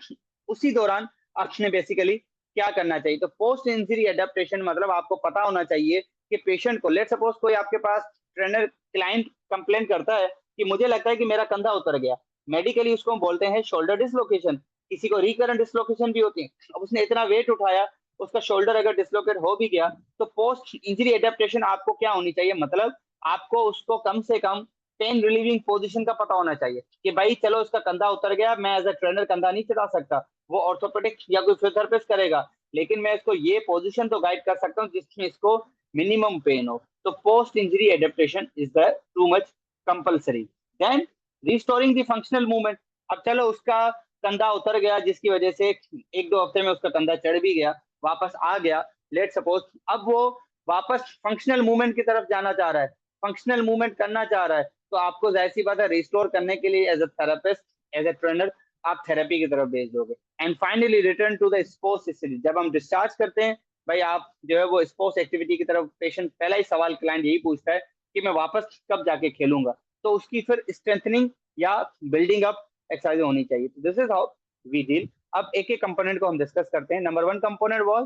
उसी दौरान आपने बेसिकली क्या करना चाहिए। तो पोस्ट इंजरी एडेप्टेशन मतलब आपको पता होना चाहिए कि पेशेंट को, लेट सपोज कोई आपके पास ट्रेनर क्लाइंट कंप्लेन करता है कि मुझे लगता है कि मेरा कंधा उतर गया, मेडिकली उसको हम बोलते हैं शोल्डर डिसलोकेशन, किसी को रिकरेंट डिसलोकेशन भी होती है। अब उसने इतना वेट उठाया, उसका शोल्डर अगर डिसलोकेट हो भी गया, तो पोस्ट इंजरी एडेप्टेशन आपको क्या होनी चाहिए, मतलब आपको उसको कम से कम पेन रिलीविंग पोजीशन का पता होना चाहिए, कि भाई चलो उसका कंधा उतर गया, मैं एज अ ट्रेनर कंधा नहीं चढ़ा सकता, वो ऑर्थोपेडिक या कोई फिजियोथेरेपिस्ट करेगा, लेकिन मैं इसको ये पोजीशन तो गाइड कर सकता हूँ जिसमें इसको मिनिमम पेन हो। तो post injury adaptation is the too much compulsory. Then restoring the functional movement. अब चलो उसका कंधा उतर गया, जिसकी वजह से 1-2 हफ्ते में उसका कंधा चढ़ भी गया, वापस आ गया, लेट सपोज, अब वो वापस फंक्शनल मूवमेंट की तरफ जाना चाह रहा है, फंक्शनल मूवमेंट करना चाह रहा है, तो आपको जाहिर सी बात है रिस्टोर करने के लिए as a therapist, as a trainer, आप थेरेपी की तरफ भेज दोगे। And finally return to the sports history. जब हम डिस्चार्ज करते हैं, भाई आप जो है वो स्पोर्ट्स एक्टिविटी की तरफ, पेशेंट पहला ही सवाल क्लाइंट यही पूछता है कि मैं वापस कब जाके खेलूंगा, तो उसकी फिर स्ट्रेंथनिंग या बिल्डिंग अप एक्सरसाइज होनी चाहिए। This is how we deal. अब एक एक कंपोनेंट को हम डिस्कस करते हैं। Number one component was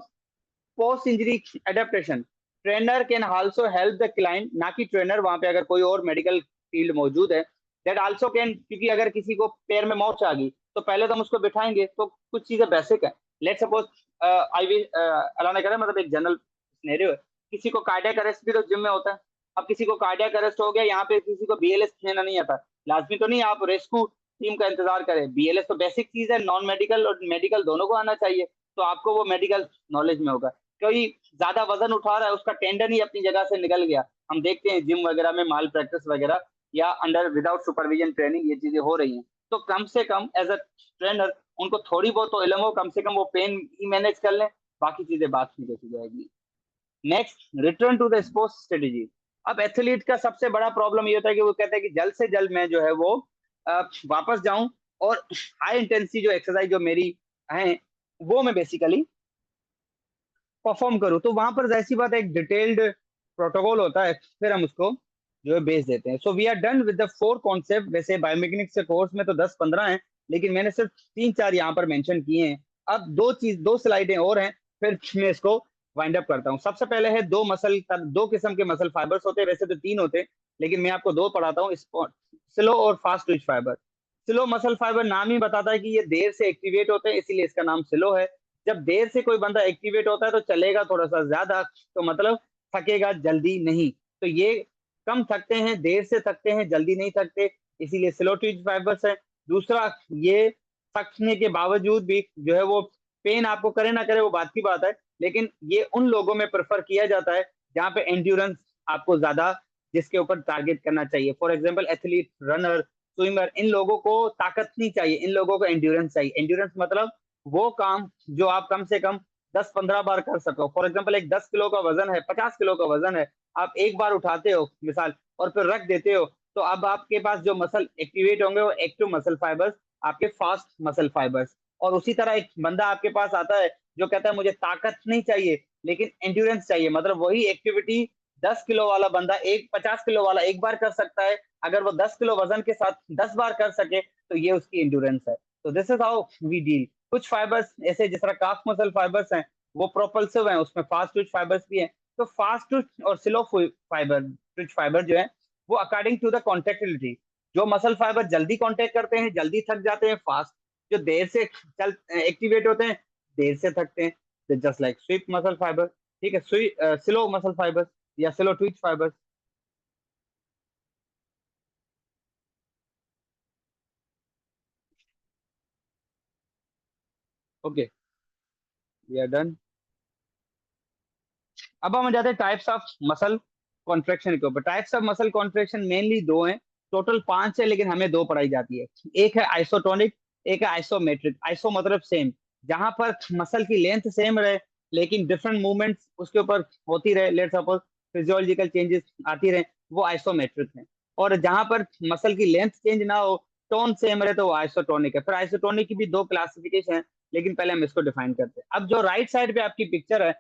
post injury adaptation, trainer can also help the client, ना कि ट्रेनर, वहां पे अगर कोई और मेडिकल फील्ड मौजूद है, दैट आल्सो कैन, क्योंकि अगर किसी को पैर में मोच आ गई तो पहले तो हम उसको बिठाएंगे, तो कुछ चीजें बेसिक है। लेट सपोज आई विल अल्लाह ना करे, मतलब एक जनरल सिनेरियो है, किसी को कार्डियक अरेस्ट भी तो जिम में होता है। अब किसी को कार्डियक अरेस्ट हो गया, यहाँ पे किसी को बीएलएस खेलना नहीं आता, लाजमी तो नहीं आप रेस्क्यू टीम का इंतजार करें, बीएलएस तो बेसिक चीज है, नॉन मेडिकल और मेडिकल दोनों को आना चाहिए, तो आपको वो मेडिकल नॉलेज में होगा। कोई ज्यादा वजन उठा रहा है, उसका टेंडन ही अपनी जगह से निकल गया, हम देखते हैं जिम वगैरह में माल प्रैक्टिस वगैरह या अंडर विदाउट सुपरविजन ट्रेनिंग ये चीजें हो रही हैं। तो कम से कम एज अ ट्रेनर उनको थोड़ी बहुत तो इल्म हो, कम से कम वो पेन ही मैनेज कर लें, बाकी चीजें बात में देखी जाएगी। Next, return to the sports strategy. अब एथलीट का सबसे बड़ा प्रॉब्लम ये होता है कि वो कहता है कि जल्द से जल्द मैं जो है वो वापस जाऊं और हाई इंटेंसिटी जो एक्सरसाइज जो मेरी है वो मैं बेसिकली परफॉर्म करूँ। तो वहां पर ऐसी बात है, एक डिटेल्ड प्रोटोकॉल होता है, फिर हम उसको जो है बेच देते हैं। So we are done with the 4 concept. वैसे बायोमेकेनिक्स के कोर्स में तो 10-15 हैं, लेकिन मैंने सिर्फ 3-4 यहाँ पर मेंशन किए हैं। अब दो स्लाइडें और हैं, फिर मैं इसको वाइंड अप करता हूँ। सबसे पहले है दो किस्म के मसल फाइबर्स होते हैं, वैसे तो 3 होते हैं, लेकिन मैं आपको 2 पढ़ाता हूँ, स्लो और fast Twitch fibre. Slow muscle fibre नाम ही बताता है कि ये देर से एक्टिवेट होते हैं, इसीलिए इसका नाम स्लो है। जब देर से कोई बंदा एक्टिवेट होता है तो चलेगा थोड़ा सा ज्यादा, तो मतलब थकेगा जल्दी नहीं। तो ये कम थकते हैं, देर से थकते हैं, जल्दी नहीं थकते, इसीलिए स्लो ट्विच फाइबर्स है। दूसरा, ये थकने के बावजूद भी जो है वो पेन आपको करे ना करे वो बात की बात है, लेकिन ये उन लोगों में प्रेफर किया जाता है जहाँ पे एंड्योरेंस आपको ज्यादा, जिसके ऊपर टारगेट करना चाहिए। For example athlete, runner, swimmer, इन लोगों को ताकत नहीं चाहिए, इन लोगों को एंड्योरेंस चाहिए। एंड्योरेंस मतलब वो काम जो आप कम से कम 10-15 बार कर सको। फॉर एग्जाम्पल एक 10 किलो का वजन है, 50 किलो का वजन है, आप एक बार उठाते हो मिसाल और फिर रख देते हो, तो अब आपके पास जो मसल एक्टिवेट होंगे वो एक्टिव मसल फाइबर्स, आपके फास्ट मसल फाइबर्स। और उसी तरह एक बंदा आपके पास आता है जो कहता है मुझे ताकत नहीं चाहिए लेकिन एंड्योरेंस चाहिए, मतलब वही एक्टिविटी 10 किलो वाला बंदा एक 50 किलो वाला एक बार कर सकता है, अगर वो 10 किलो वजन के साथ 10 बार कर सके तो ये उसकी एंड्योरेंस है। तो this is how we deal. कुछ फाइबर्स ऐसे जिस तरह काफ मसल फाइबर्स हैं वो प्रोपल्सिव हैं, उसमें फास्ट ट्विच फाइबर्स भी हैं। तो फास्ट ट्विच और स्लो फाइबर ट्विच फाइबर जो है वो अकॉर्डिंग टू द कॉन्टेक्टिलिटी, जो मसल फाइबर जल्दी कॉन्टेक्ट करते हैं जल्दी थक जाते हैं फास्ट, जो देर से चल एक्टिवेट होते हैं देर से थकते हैं, just like swift muscle fibre. ठीक है, स्लो मसल फाइबर या slow twitch fibre. Okay, we are done. अब हम जाते हैं टाइप्स ऑफ मसल कॉन्ट्रेक्शन के ऊपर। Types of muscle contraction mainly दो हैं, टोटल 5 है, लेकिन हमें दो पढ़ाई जाती है। एक है आइसोटोनिक, एक है आइसोमेट्रिक। आइसो मतलब सेम, जहां पर मसल की लेंथ सेम रहे लेकिन डिफरेंट मूवमेंट्स उसके ऊपर होती रहे, लेट सपोज फिजियोलॉजिकल चेंजेस आती रहे, वो आइसोमेट्रिक है। और जहां पर मसल की लेंथ चेंज ना हो, टोन सेम रहे, तो वो आइसोटोनिक है। फिर आइसोटोनिक की भी दो क्लासिफिकेशन है, लेकिन पहले हम इसको डिफाइन करते हैं। अब जो राइट साइड पे आपकी पिक्चर है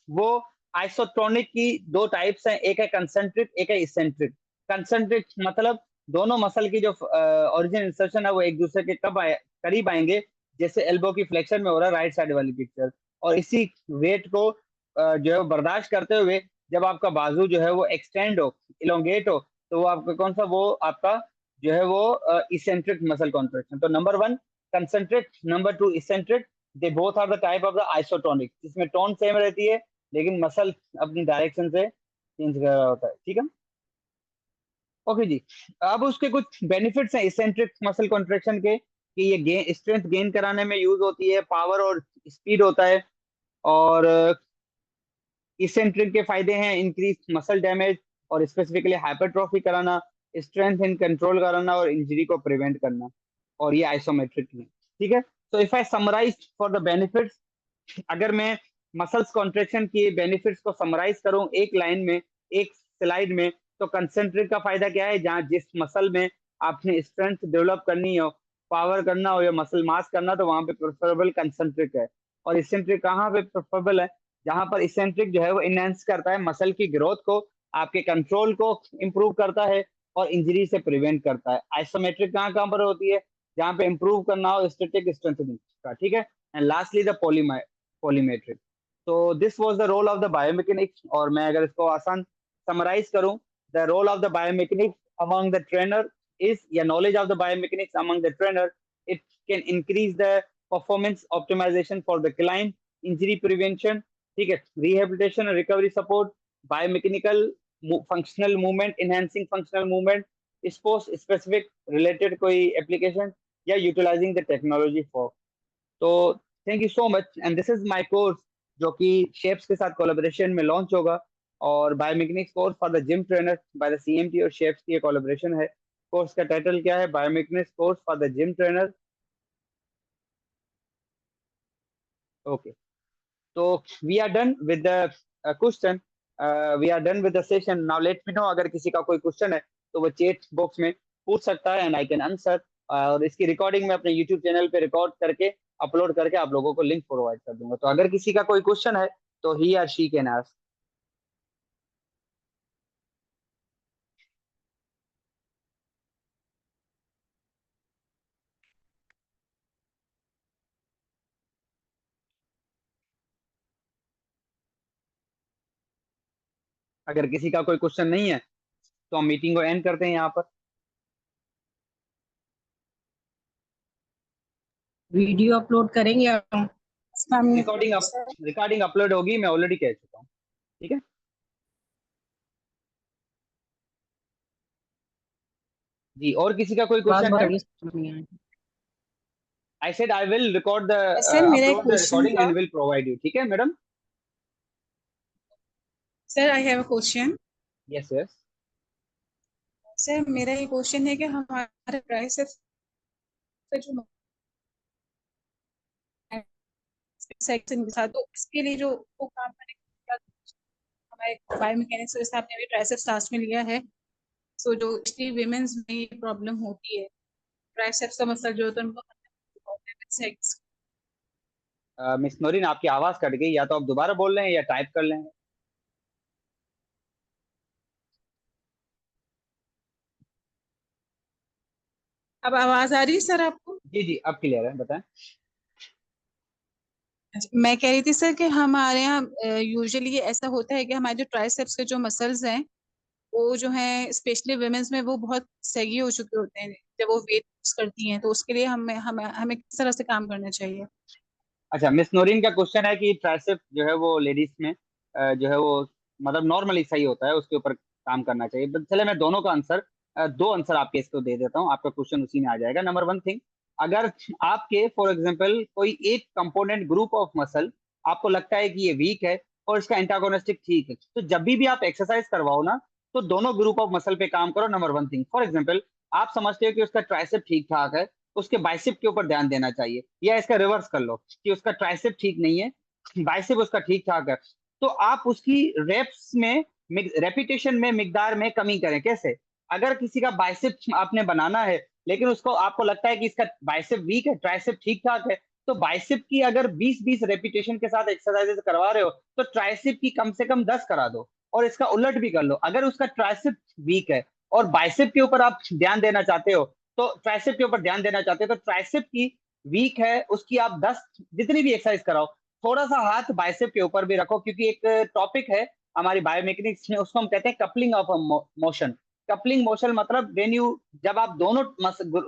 वो आइसोटोनिक की दो टाइप्स हैं, एक है कंसेंट्रिक, एक है इसेंट्रिक। कंसेंट्रिक मतलब दोनों मसल की जो ओरिजिन इंसर्शन है वो एक दूसरे के करीब आएंगे, जैसे एल्बो की फ्लेक्शन में हो रहा है राइट साइड वाली पिक्चर। और इसी वेट को जो है वो बर्दाश्त करते हुए जब आपका बाजू जो है वो एक्सटेंड हो, इलोंगेट हो, तो वो आपका कौन सा, वो आपका जो है वो इसेंट्रिक मसल कॉन्ट्रेक्शन। तो number 1 concentric, number 2 eccentric. They both are the type of the isotonic, जिसमें टोन सेम रहती है लेकिन मसल अपनी डायरेक्शन से चेंज कर रहा होता है। ठीक है, ओके जी। अब उसके कुछ बेनिफिट्स हैं इसेंट्रिक मसल कॉन्ट्रेक्शन के, कि ये स्ट्रेंथ गेन कराने में यूज होती है, पावर और स्पीड होता है। और इसेंट्रिक के फायदे हैं इंक्रीज मसल डैमेज और स्पेसिफिकली हाइपरट्रॉफी कराना, स्ट्रेंथ इन कंट्रोल कराना और इंजरी को प्रिवेंट करना। और ये आइसोमेट्रिक में। ठीक है, तो if I summarise for the benefits, अगर मैं मसल्स कॉन्ट्रेक्शन की बेनिफिट्स को समराइज करूं एक लाइन में, एक स्लाइड में, तो कंसेंट्रिक का फायदा क्या है, जहां जिस मसल में आपने स्ट्रेंथ डेवलप करनी हो, पावर करना हो या मसल मास करना, तो वहां पे प्रेफरेबल कंसेंट्रिक है। और इसेंट्रिक कहाँ पे प्रेफरेबल है, जहां पर इसेंट्रिक जो है वो इनहेंस करता है मसल की ग्रोथ को, आपके कंट्रोल को इंप्रूव करता है और इंजरी से प्रिवेंट करता है। आइसोमेट्रिक कहाँ कहाँ पर होती है, जहां पे इंप्रूव करना हो स्टैटिक स्ट्रेंथनिंग का। ठीक है, एंड लास्टली द पॉलीमेट्रिक। तो this was the role of the biomechanics, और मैं अगर इसको आसान समराइज करूं, the role of the biomechanics among the trainer is, या knowledge of the biomechanics among the trainer, it can increase the performance optimisation for the client, injury prevention, ठीक है, rehabilitation और recovery support, biomechanical functional movement, enhancing functional movement, sports specific related कोई application, या utilising the technology for. तो thank you so much, and this is my course जो कि shapes के साथ कोलैबोरेशन में लॉन्च होगा, और biomechanics course for the gym trainer by the CMT और शेप्स की कोलैबोरेशन है। कोर्स का टाइटल क्या है? Biomechanics course for the gym trainer. Okay, तो we are done with the question, we are done with the session. Now let me know, अगर किसी का कोई क्वेश्चन है तो वो चैट बॉक्स में पूछ सकता है, एंड आई कैन आंसर। और इसकी रिकॉर्डिंग मैं अपने यूट्यूब चैनल पे रिकॉर्ड करके अपलोड करके आप लोगों को लिंक प्रोवाइड कर दूंगा। तो अगर किसी का कोई क्वेश्चन है तो ही और शी कैन आस्क। अगर किसी का कोई क्वेश्चन नहीं है तो हम मीटिंग को एंड करते हैं यहाँ पर। वीडियो अपलोड करेंगे आप? रिकॉर्डिंग रिकॉर्डिंग अपलोड होगी, मैं ऑलरेडी कह चुका हूँ। ठीक है जी, और किसी का कोई बात क्वेश्चन बहुत है? अड़ी समझ नहीं आई। I said I will record the, sir मेरा एक अपलोड द क्वेश्चन रिकॉर्डिंग था। And will provide you. ठीक है madam? Sir I have a question. Yes yes. Sir मेरा ये क्वेश्चन है कि हमारे प्राइसेस का जो सेक्शन के साथ, तो इसके लिए जो वो काम करने का हमारे बायोमैकेनिक्स जैसे आपने अभी ट्राइसेप्स क्लास में लिया है, सो जो विमेंस में ये प्रॉब्लम होती है, ट्राइसेप्स का मसला जो होता है उनको सेक्स। मिस नोरिन, आपकी आवाज कट गई, या तो आप दोबारा बोल रहे हैं या टाइप कर लें। अब आवाज आ रही है सर आपको? जी जी, अब क्लियर है, बताएं। मैं कह रही थी सर कि हमारे यहाँ यूजुअली ये ऐसा होता है कि हमारे जो ट्राइसेप्स के जो मसल्स हैं, वो जो है स्पेशली वुमेन्स में वो बहुत सही हो चुके होते हैं जब वो वेट करती हैं, तो उसके लिए हमें हमें हमें किस तरह से काम करना चाहिए? अच्छा, मिस नोरिन का क्वेश्चन है कि ट्राइसेप जो है वो लेडीज में जो है वो मतलब नॉर्मली सही होता है, उसके ऊपर काम करना चाहिए। बट चले मैं दोनों का आंसर, दो आंसर आपके इसको दे देता हूँ, आपका क्वेश्चन उसी में आ जाएगा। नंबर वन थिंग, अगर आपके फॉर एग्जांपल कोई एक कंपोनेंट ग्रुप ऑफ मसल आपको लगता है कि ये वीक है और इसका एंटागोनिस्टिक ठीक है, तो जब भी आप एक्सरसाइज करवाओ ना, तो दोनों ग्रुप ऑफ मसल पे काम करो। Number one thing, for example आप समझते हो कि उसका ट्राइसेप ठीक ठाक है, उसके बाइसेप के ऊपर ध्यान देना चाहिए, या इसका रिवर्स कर लो कि उसका ट्राइसेप ठीक नहीं है, बाइसेप उसका ठीक ठाक है, तो आप उसकी रेप्स में, रेपिटेशन में, मिकदार में कमी करें। कैसे? अगर किसी का बाइसेप आपने बनाना है लेकिन उसको आपको लगता है कि इसका बाइसेप वीक है, ट्राइसेप ठीक ठाक है, तो बाइसेप की अगर 20-20 रेपिटेशन के साथ एक्सरसाइजेस करवा रहे हो तो ट्राइसेप की कम से कम 10 करा दो। और इसका उलट भी कर लो, अगर उसका ट्राइसेप वीक है और बाइसेप के ऊपर आप ध्यान देना चाहते हो, तो ट्राइसेप के ऊपर ध्यान देना चाहते हो तो ट्राइसेप की वीक है उसकी आप 10 जितनी भी एक्सरसाइज कराओ, थोड़ा सा हाथ बाइसेप के ऊपर भी रखो, क्योंकि एक टॉपिक है हमारी बायोमेकेनिक्स में, उसको हम कहते हैं coupling of motion. Coupling motion मतलब व्हेन यू, जब आप दोनों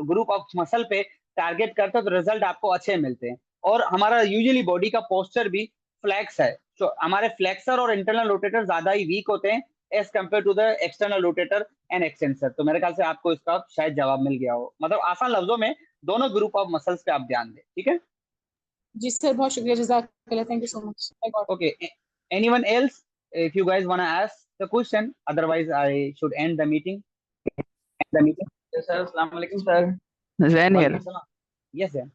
ग्रुप ऑफ मसल पे टारगेट करते हो तो रिजल्ट आपको अच्छे मिलते हैं। और हमारा यूजुअली बॉडी का पोस्चर भी फ्लैक्स है, तो हमारे फ्लेक्सर और इंटरनल रोटेटर ज्यादा ही वीक होते हैं as compare to the external rotator and extensor. तो मेरे ख्याल से आपको इसका शायद जवाब मिल गया हो, मतलब आसान लफ्जों में दोनों ग्रुप ऑफ मसल्स पे आप ध्यान दें। ठीक है? जी सर, बहुत शुक्रिया, जज़ाकल्लाह, thank you so much, I got. Okay, anyone else, if you guys want to ask the question, otherwise I should end the meeting. Sir अस्सलाम वालेकुम सर। जैन वालेकुम हियर। सलाम। Yes sir.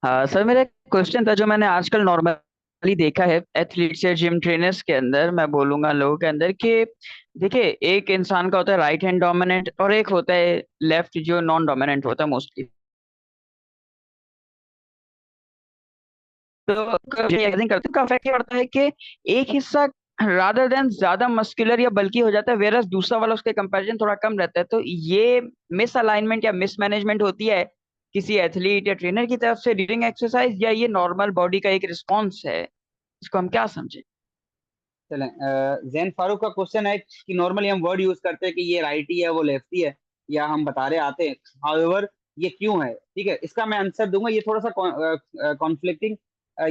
हाँ सर, मेरा क्वेश्चन था जो मैंने आजकल नॉर्मली देखा है एथलीट्स या जिम ट्रेनर्स के अंदर, मैं बोलूंगा लोगों के अंदर, कि देखिए एक इंसान का होता है राइट हैंड डोमिनेंट और एक होता है लेफ्ट जो नॉन डोमिनेंट होता है मोस्टली। तो एक्सरसाइजिंग करते हैं का इफेक्ट ये पड़ता है कि एक हिस्सा रादर देन ज्यादा मस्कुलर या बल्की हो जाता है, वेरस दूसरा वाला उसके कंपैरिजन थोड़ा कम रहता है। तो ये मिस अलाइनमेंट या मिस मैनेजमेंट होती है किसी एथलीट या ट्रेनर की तरफ से ड्यूरिंग एक्सरसाइज, या ये नॉर्मल बॉडी का एक रिस्पॉन्स है इसको हम क्या समझे? चलें, जैन फारूक का क्वेश्चन है कि नॉर्मली हम वर्ड यूज करते हैं कि ये राइटी है वो लेफ्टी है, या हम बता रहे आते हैं, हाउएवर ये क्यों है, ठीक है, इसका मैं आंसर दूंगा। ये थोड़ा सा कॉन्फ्लिक्टिंग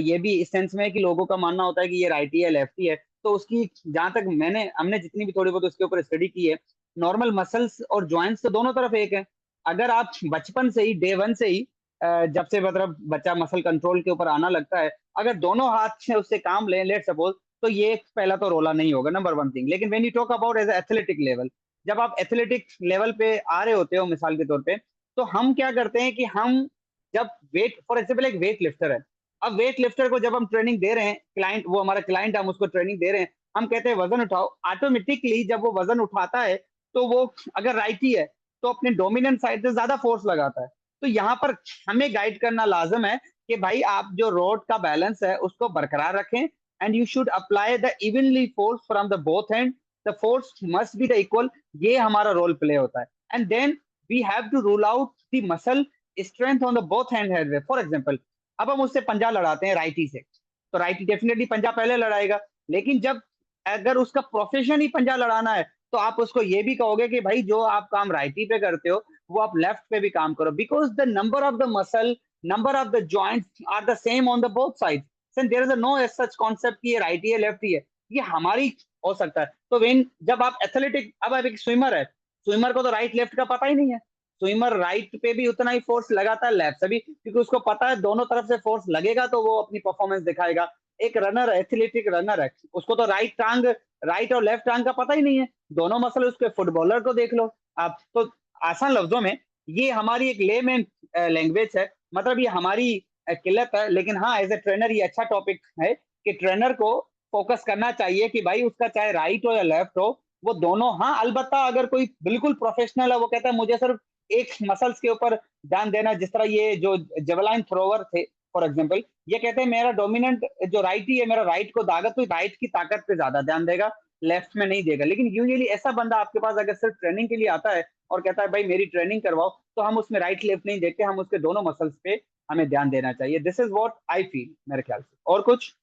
ये भी इस सेंस में है कि लोगों का मानना होता है कि ये राइटी है लेफ्टी है। तो उसकी जहां तक हमने जितनी भी थोड़ी बहुत उसके ऊपर स्टडी की है, नॉर्मल मसल्स और जॉइंट्स तो दोनों तरफ एक है। अगर आप बचपन से ही डे वन से ही जब से मतलब बच्चा मसल कंट्रोल के ऊपर आना लगता है, अगर दोनों हाथ से उससे काम लें, लेट सपोज, तो ये पहला तो रोला नहीं होगा, नंबर वन थिंग। लेकिन when you talk about as athletic level, जब आप एथलेटिक लेवल पे आ रहे होते हो मिसाल के तौर पे, तो हम क्या करते हैं कि हम जब वेट, फॉर एग्जाम्पल एक वेट लिफ्टर है, अब वेट लिफ्टर को जब हम ट्रेनिंग दे रहे हैं, क्लाइंट वो हमारा क्लाइंट, हम उसको ट्रेनिंग दे रहे हैं, हम कहते हैं वजन उठाओ, ऑटोमेटिकली जब वो वजन उठाता है तो वो अगर राइटी है तो अपने डोमिनेंट साइड से ज्यादा फोर्स लगाता है। तो यहाँ पर हमें गाइड करना लाजम है कि भाई आप जो रोड का बैलेंस है उसको बरकरार रखें, and you should apply the evenly force from the both end. The force must be the equal. ये हमारा रोल प्ले होता है। And then we have to rule out the muscle strength on the both hand head. For example, अब हम उससे पंजा लड़ाते हैं righty से, तो राइटी डेफिनेटली पंजा पहले लड़ाएगा। लेकिन जब अगर उसका प्रोफेशन ही पंजा लड़ाना है, तो आप उसको ये भी कहोगे कि भाई जो आप काम राइटी पे करते हो वो आप लेफ्ट पे भी काम करो, because the number of the muscle, number of the joints are the same on the both side. There is no such concept कि ये राइटी है लेफ्टी है, ये हमारी हो सकता है। तो वेन जब आप एथलेटिक, अब आप एक स्विमर है, स्विमर को तो राइट लेफ्ट का पता ही नहीं है, स्विमर राइट पे भी उतना ही फोर्स लगाता है, लेफ्ट से भी, क्योंकि उसको पता है दोनों तरफ से फोर्स लगेगा तो वो अपनी परफॉर्मेंस दिखाएगा। एक रनर, एथलेटिक रनर है, उसको तो राइट टांग, राइट और लेफ्ट टांग का पता ही नहीं है, दोनों मसल, उसके फुटबॉलर को देख लो आप। तो आसान लफ्जों में ये हमारी एक लेमैन लैंग्वेज है, मतलब ये हमारी किल्लत है। लेकिन हाँ, एज ए ट्रेनर ये अच्छा टॉपिक है कि ट्रेनर को फोकस करना चाहिए कि भाई उसका चाहे राइट हो या लेफ्ट हो, वो दोनों, हाँ अलबत्ता अगर कोई बिल्कुल प्रोफेशनल है, वो कहता है मुझे सिर्फ एक मसल्स के ऊपर ध्यान देना, जिस तरह ये जो जेवलाइन थ्रोवर थे फॉर एग्जाम्पल, ये कहते हैं मेरा डोमिनेंट जो राइट ही है, मेरा राइट को दागा तो राइट की ताकत पे ज्यादा ध्यान देगा, लेफ्ट में नहीं देगा। लेकिन यूजुअली ऐसा बंदा आपके पास अगर सिर्फ ट्रेनिंग के लिए आता है और कहता है भाई मेरी ट्रेनिंग करवाओ, तो हम उसमें राइट लेफ्ट नहीं देखते, हम उसके दोनों मसल्स पे हमें ध्यान देना चाहिए। This is what I feel मेरे ख्याल से। और कुछ?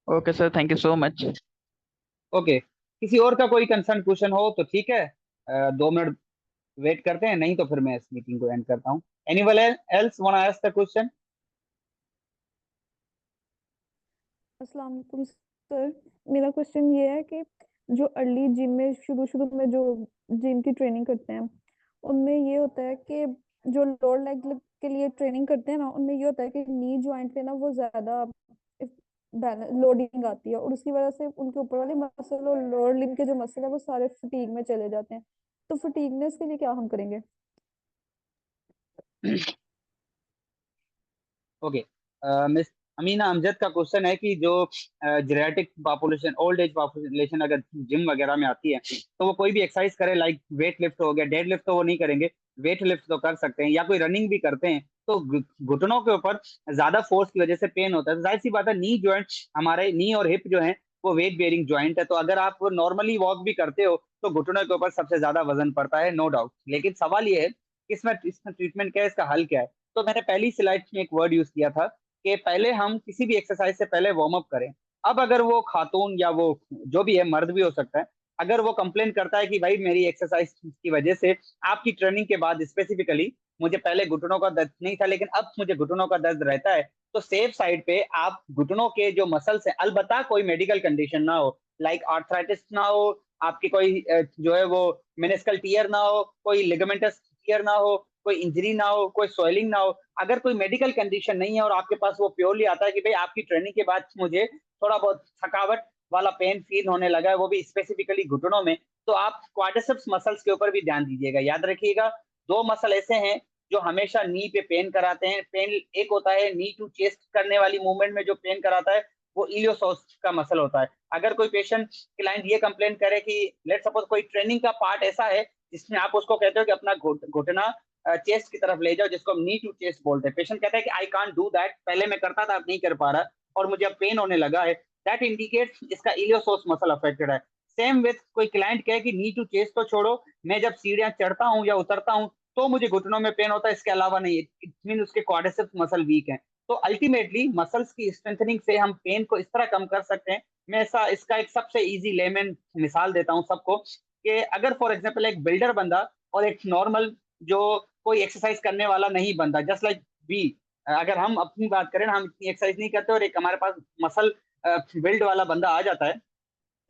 Okay sir, thank you so much. Okay, किसी और का कोई कंसर्न क्वेश्चन हो तो ठीक है, 2 मिनट वेट करते हैं, नहीं तो फिर मैं इस मीटिंग को एंड करता हूँ। Anyone else want to ask the question? अस्सलाम वालेकुम सर। मेरा क्वेश्चन ये है कि जो अर्ली जिम में शुरू शुरू में जो जिम की ट्रेनिंग करते हैं, उनमें ये होता है कि जो लोअर लेग के लिए ट्रेनिंग करते हैं ना, उनमें ये होता है कि नी जॉइंट पे ना वो ज्यादा लोडिंग आती है, और उसकी वजह से उनके ऊपर वाले मसल और लोअर लिम्ब के जो मसल है वो सारे फटीग में चले जाते हैं। तो फटीगनेस के लिए क्या हम करेंगे? ओके, मिस अमीना अमजद का क्वेश्चन है कि जो genetic population, old age population अगर जिम वगैरह में आती है, तो वो कोई भी एक्सरसाइज करे, लाइक वेट लिफ्ट हो गया, डेड लिफ्ट तो वो नहीं करेंगे, वेट लिफ्ट तो कर सकते हैं, या कोई रनिंग भी करते हैं, तो घुटनों के ऊपर ज्यादा फोर्स की वजह से पेन होता है। तो जाहिर सी बात है, नी जॉइंट, हमारे नी और हिप जो है वो वेट बेयरिंग जॉइंट है, तो अगर आप नॉर्मली वॉक भी करते हो तो घुटनों के ऊपर सबसे ज्यादा वजन पड़ता है, नो डाउट। लेकिन सवाल ये है कि इसमें इसमें ट्रीटमेंट क्या है, इसका हल क्या है? तो मैंने पहली स्लाइड में एक वर्ड यूज किया था कि पहले हम किसी भी एक्सरसाइज से पहले वार्म अप करें। अब अगर वो खातून या वो जो भी है, मर्द भी हो सकता है, अगर वो कंप्लेन करता है कि भाई मेरी एक्सरसाइज की वजह से आपकी ट्रेनिंग के बाद स्पेसिफिकली मुझे पहले घुटनों का दर्द नहीं था लेकिन अब मुझे घुटनों का दर्द रहता है, तो सेफ साइड पे आप घुटनों के जो मसल्स हैं, अलबत्ता कोई मेडिकल कंडीशन ना हो, लाइक आर्थराइटिस ना हो, आपकी कोई जो है वो मेनिस्कल टीयर ना हो, कोई लिगामेंटस टीयर ना हो, कोई इंजरी ना हो, कोई सोइलिंग ना हो, अगर कोई मेडिकल कंडीशन नहीं है और आपके पास वो प्योरली आता है कि भाई आपकी ट्रेनिंग के बाद मुझे थोड़ा बहुत थकावट वाला पेन फील होने लगा है, वो भी स्पेसिफिकली घुटनों में, तो आप क्वाड्रिसेप्स मसल्स के ऊपर भी ध्यान दीजिएगा। याद रखिएगा, दो मसल ऐसे हैं जो हमेशा नी पे पेन कराते हैं। पेन एक होता है नी टू चेस्ट करने वाली मूवमेंट में जो पेन कराता है, वो इलियोसोस का मसल होता है। अगर कोई पेशेंट, क्लाइंट ये कंप्लेन करे कि लेट सपोज कोई ट्रेनिंग का पार्ट ऐसा है जिसमें आप उसको कहते हो कि अपना घुटना चेस्ट की तरफ ले जाओ, जिसको हम नी टू चेस्ट बोलते हैं, पेशेंट कहता है कि आई कांट डू दैट, पहले मैं करता था अब नहीं कर पा रहा और मुझे अब पेन होने लगा है, दैट इंडिकेट्स इसका इलियोसोस मसल अफेक्टेड है। सेम विथ कोई क्लाइंट कहे कि नी टू चेस्ट तो छोड़ो, मैं जब सीढ़ियां चढ़ता हूँ या उतरता हूँ तो मुझे घुटनों में पेन होता है, इसके अलावा नहीं, इट मीन उसके क्वाड्रिसेप्स मसल वीक है। तो अल्टीमेटली मसल्स की स्ट्रेंथनिंग से हम पेन को इस तरह कम कर सकते हैं। मैं ऐसा इसका एक सबसे इजी लेमन मिसाल देता हूँ सबको, कि अगर फॉर एग्जांपल एक बिल्डर बंदा और एक नॉर्मल जो कोई एक्सरसाइज करने वाला नहीं बंदा, जस्ट लाइक वी, अगर हम अपनी बात करें ना, हम इतनी एक्सरसाइज नहीं करते और एक हमारे पास मसल बिल्ड वाला बंदा आ जाता है,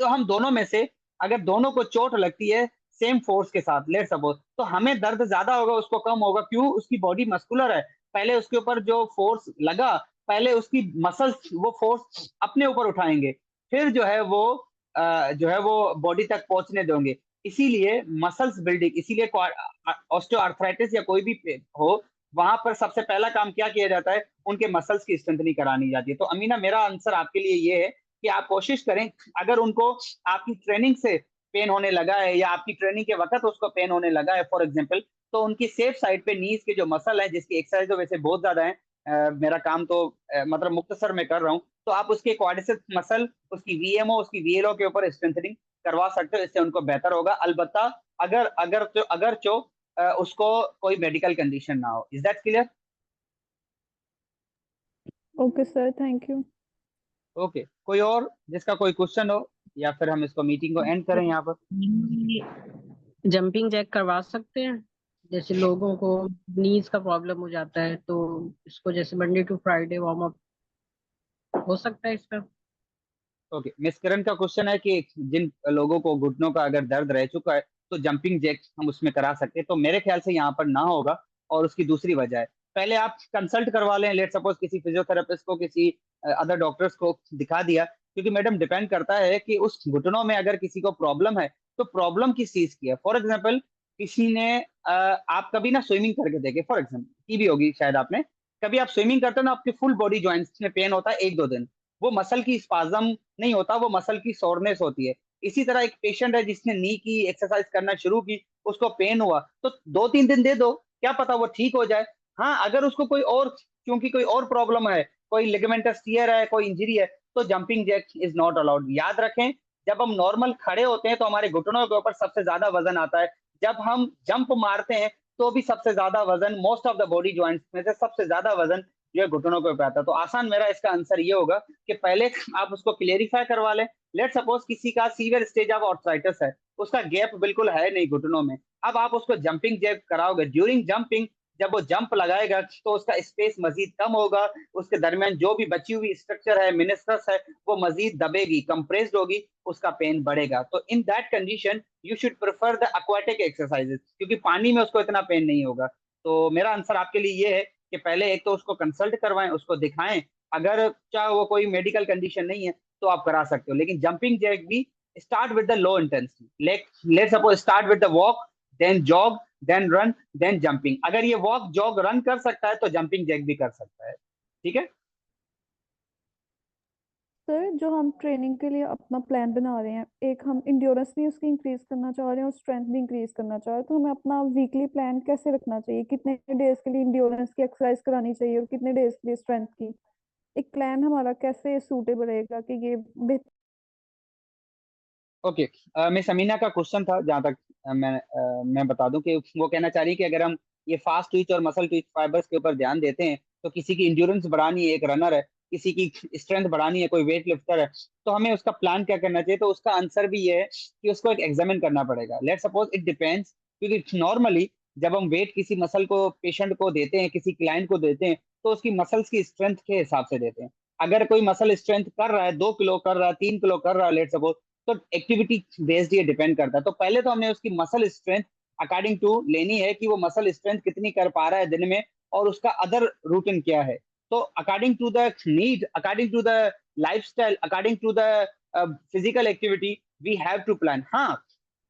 तो हम दोनों में से अगर दोनों को चोट लगती है सेम फोर्स के साथ, लेट सपोज, तो हमें दर्द ज्यादा होगा, उसको कम होगा। क्यों? उसकी बॉडी मस्कुलर है, पहले उसके ऊपर जो फोर्स लगा, पहले उसकी मसल्स वो फोर्स अपने ऊपर उठाएंगे, फिर जो है वो बॉडी तक पहुंचने देंगे। इसीलिए मसल्स बिल्डिंग, इसीलिए ऑस्टियोआर्थराइटिस या कोई भी हो, वहां पर सबसे पहला काम क्या किया जाता है? उनके मसल्स की स्ट्रेंथनिंग करानी जाती है। तो अमीना, मेरा आंसर आपके लिए ये है कि आप कोशिश करें, अगर उनको आपकी ट्रेनिंग से पेन होने लगा है या आपकी ट्रेनिंग के वक्त उसको पेन होने लगा है फॉर एग्जांपल, तो उनकी सेफ साइड पे नीज के जो मसल है, जिसकी एक्सरसाइज तो वैसे बहुत ज्यादा है, मेरा काम तो मतलब मुख्तसर में कर रहा हूँ, तो आप उसके क्वाड्रिसेप्स मसल, उसकी वीएमओ, उसकी वीएलओ के ऊपर स्ट्रेंथनिंग करवा सकते हो। इससे उनको बेहतर होगा, अलबत्ता अगर अगर जो उसको कोई मेडिकल कंडीशन ना हो। Is that clear? Okay sir, thank you. Okay, कोई और जिसका कोई क्वेश्चन हो, या फिर हम इसको मीटिंग को एंड करें यहाँ पर? जंपिंग जैक करवा सकते हैं? जैसे लोगों को नीज का प्रॉब्लम हो जाता है, तो इसको जैसे Monday to Friday warm up हो सकता है इसका? ओके, मिस किरण का क्वेश्चन है कि जिन लोगों को घुटनों का अगर दर्द रह चुका है तो जंपिंग जैक हम उसमें करा सकते हैं, तो मेरे ख्याल से यहाँ पर ना होगा। और उसकी दूसरी वजह है, पहले आप कंसल्ट करवा लें, लेट सपोज किसी फिजियोथेरेपिस्ट को, किसी अदर डॉक्टर्स को दिखा दिया, क्योंकि मैडम डिपेंड करता है कि उस घुटनों में अगर किसी को प्रॉब्लम है तो प्रॉब्लम किस चीज की है। फॉर एग्जाम्पल, किसी ने आप कभी ना स्विमिंग करके देखे, फॉर एग्जाम्पल की भी होगी शायद आपने, कभी आप स्विमिंग करते हो ना, आपकी फुल बॉडी ज्वाइंट्स में पेन होता है 1-2 दिन, वो मसल की स्पाजम नहीं होता, वो मसल की सोरनेस होती है। इसी तरह एक पेशेंट है जिसने नी की एक्सरसाइज करना शुरू की, उसको पेन हुआ, तो 2-3 दिन दे दो, क्या पता वो ठीक हो जाए। हाँ, अगर उसको कोई और, क्योंकि कोई और प्रॉब्लम है, कोई लिगामेंटस टियर है, कोई इंजरी है, तो jumping jack is not allowed. याद रखें, जब हम नॉर्मल खड़े होते हैं तो हमारे घुटनों के ऊपर सबसे ज्यादा वजन आता है, जब हम जंप मारते हैं तो भी सबसे ज्यादा वजन, most of the body joints में से सबसे ज्यादा वजन जो है घुटनों के ऊपर आता है। तो आसान मेरा इसका आंसर ये होगा कि पहले आप उसको क्लियरिफाई करवा लें। लेट सपोज किसी का सीवियर स्टेज ऑफ ऑर्थराइटिस है, उसका गैप बिल्कुल है नहीं घुटनों में, अब आप उसको जंपिंग जैक कराओगे, ड्यूरिंग जंपिंग जब वो जंप लगाएगा तो उसका स्पेस मजीद कम होगा, उसके दरमियान जो भी बची हुई स्ट्रक्चर है, मिनिस्कस है, वो मजीद दबेगी, कंप्रेस्ड होगी, उसका पेन बढ़ेगा। तो in that condition you should prefer the aquatic exercises, क्योंकि पानी में उसको इतना पेन नहीं होगा। तो मेरा आंसर आपके लिए ये है कि पहले एक तो उसको कंसल्ट करवाएं, उसको दिखाएं, अगर चाहे वो कोई मेडिकल कंडीशन नहीं है तो आप करा सकते हो। लेकिन जंपिंग जैक भी start with the low intensity, let suppose start with the walk, then jog, then run, then jumping. अगर ये वॉक जॉग रन कर सकता है तो जंपिंग जैक भी कर सकता है। ठीक है? सर, जो हम ट्रेनिंग के लिए अपना प्लान बना रहे हैं, एक हम इंड्योरेंस भी उसकी इंक्रीज करना चाह रहे हैं और स्ट्रेंथ भी इंक्रीज करना चाह रहे हैं, तो हमें अपना वीकली प्लान कैसे रखना चाहिए? कितने डेज के लिए इंड्योरेंस की एक्सरसाइज करानी चाहिए और कितने डेज के लिए स्ट्रेंथ की? एक प्लान हमारा कैसे सूटेबल रहेगा कि ये बेहतर? ओके, मिस अमीना का क्वेश्चन था, जहां तक मैं बता दूं कि वो कहना चाह रही है कि अगर हम ये फास्ट ट्विच और मसल ट्विच फाइबर्स के ऊपर ध्यान देते हैं, तो किसी की इंड्योरेंस बढ़ानी है, एक रनर है, किसी की स्ट्रेंथ बढ़ानी है, कोई वेट लिफ्टर है, तो हमें उसका प्लान क्या करना चाहिए? तो उसका आंसर भी ये है कि उसको एक एग्जामिन करना पड़ेगा। लेट सपोज इट डिपेंड्स, क्योंकि नॉर्मली जब हम वेट किसी मसल को पेशेंट को देते हैं, किसी क्लाइंट को देते हैं, तो उसकी मसल्स की स्ट्रेंथ के हिसाब से देते हैं। अगर कोई मसल स्ट्रेंथ कर रहा है, 2 किलो कर रहा है, 3 किलो कर रहा है, लेट सपोज, तो एक्टिविटी बेस्ड ये डिपेंड करता है। तो पहले तो हमने उसकी मसल स्ट्रेंथ अकॉर्डिंग टू लेनी है कि वो मसल स्ट्रेंथ कितनी कर पा रहा है दिन में, और उसका अदर रूटीन क्या है। तो according to the need, according to the lifestyle, according to the physical activity, we have to plan. हाँ,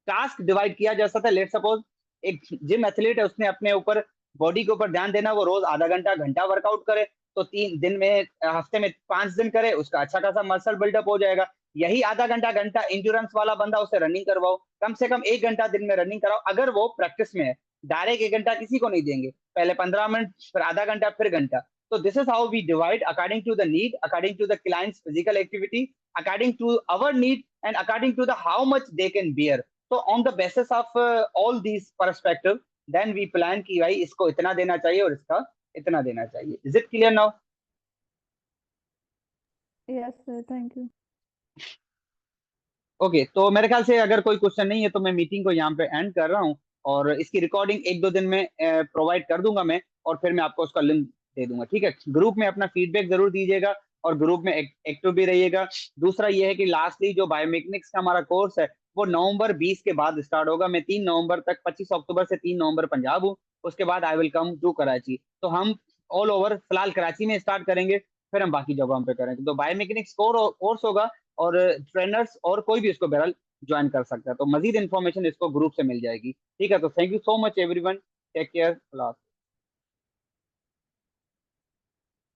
टास्क डिवाइड किया जा सकता है। लेट सपोज एक जिम एथलीट है, उसने अपने ऊपर बॉडी के ऊपर ध्यान देना, वो रोज आधा घंटा घंटा वर्कआउट करे, तो 3 दिन में, हफ्ते में 5 दिन करे, उसका अच्छा खासा मसल बिल्डअप हो जाएगा। यही आधा घंटा घंटा इंश्योरेंस वाला बंदा, उसे रनिंग करवाओ, कम से कम 1 घंटा दिन में रनिंग कराओ, अगर वो प्रैक्टिस में है। डायरेक्ट 1 घंटा किसी को नहीं देंगे, पहले 15 मिनट, फिर आधा घंटा, फिर घंटा। तो this is how we divide according to the need, according to the clients physical activity, according to our need, and according to the how much they can bear. तो on the basis of all these perspective, then we plan कि भाई इसको इतना देना चाहिए और इसका इतना देना चाहिए। Is it clear now? Yes sir, thank you. Okay, तो मेरे ख्याल से अगर कोई क्वेश्चन नहीं है तो मैं मीटिंग को यहाँ पे एंड कर रहा हूँ, और इसकी रिकॉर्डिंग एक दो दिन में प्रोवाइड कर दूंगा मैं, और फिर मैं आपको उसका लिंक दे दूंगा, ठीक है। ग्रुप में अपना फीडबैक जरूर दीजिएगा और ग्रुप में एक्टिव भी रहिएगा। दूसरा ये है कि लास्टली जो बायोमेकेनिक्स का हमारा कोर्स है वो नवंबर 20 के बाद स्टार्ट होगा। मैं 3 नवंबर तक, 25 अक्टूबर से 3 नवंबर पंजाब हूँ, उसके बाद I will come to Karachi. तो हम ऑल ओवर फिलहाल कराची में स्टार्ट करेंगे, फिर हम बाकी जगहों पे करेंगे। तो बायोमेकेनिक्स कोर्स होगा, और ट्रेनर्स और कोई भी इसको बहरहाल ज्वाइन कर सकता है। तो मजीद इन्फॉर्मेशन इसको ग्रुप से मिल जाएगी, ठीक है। तो thank you so much everyone, take care.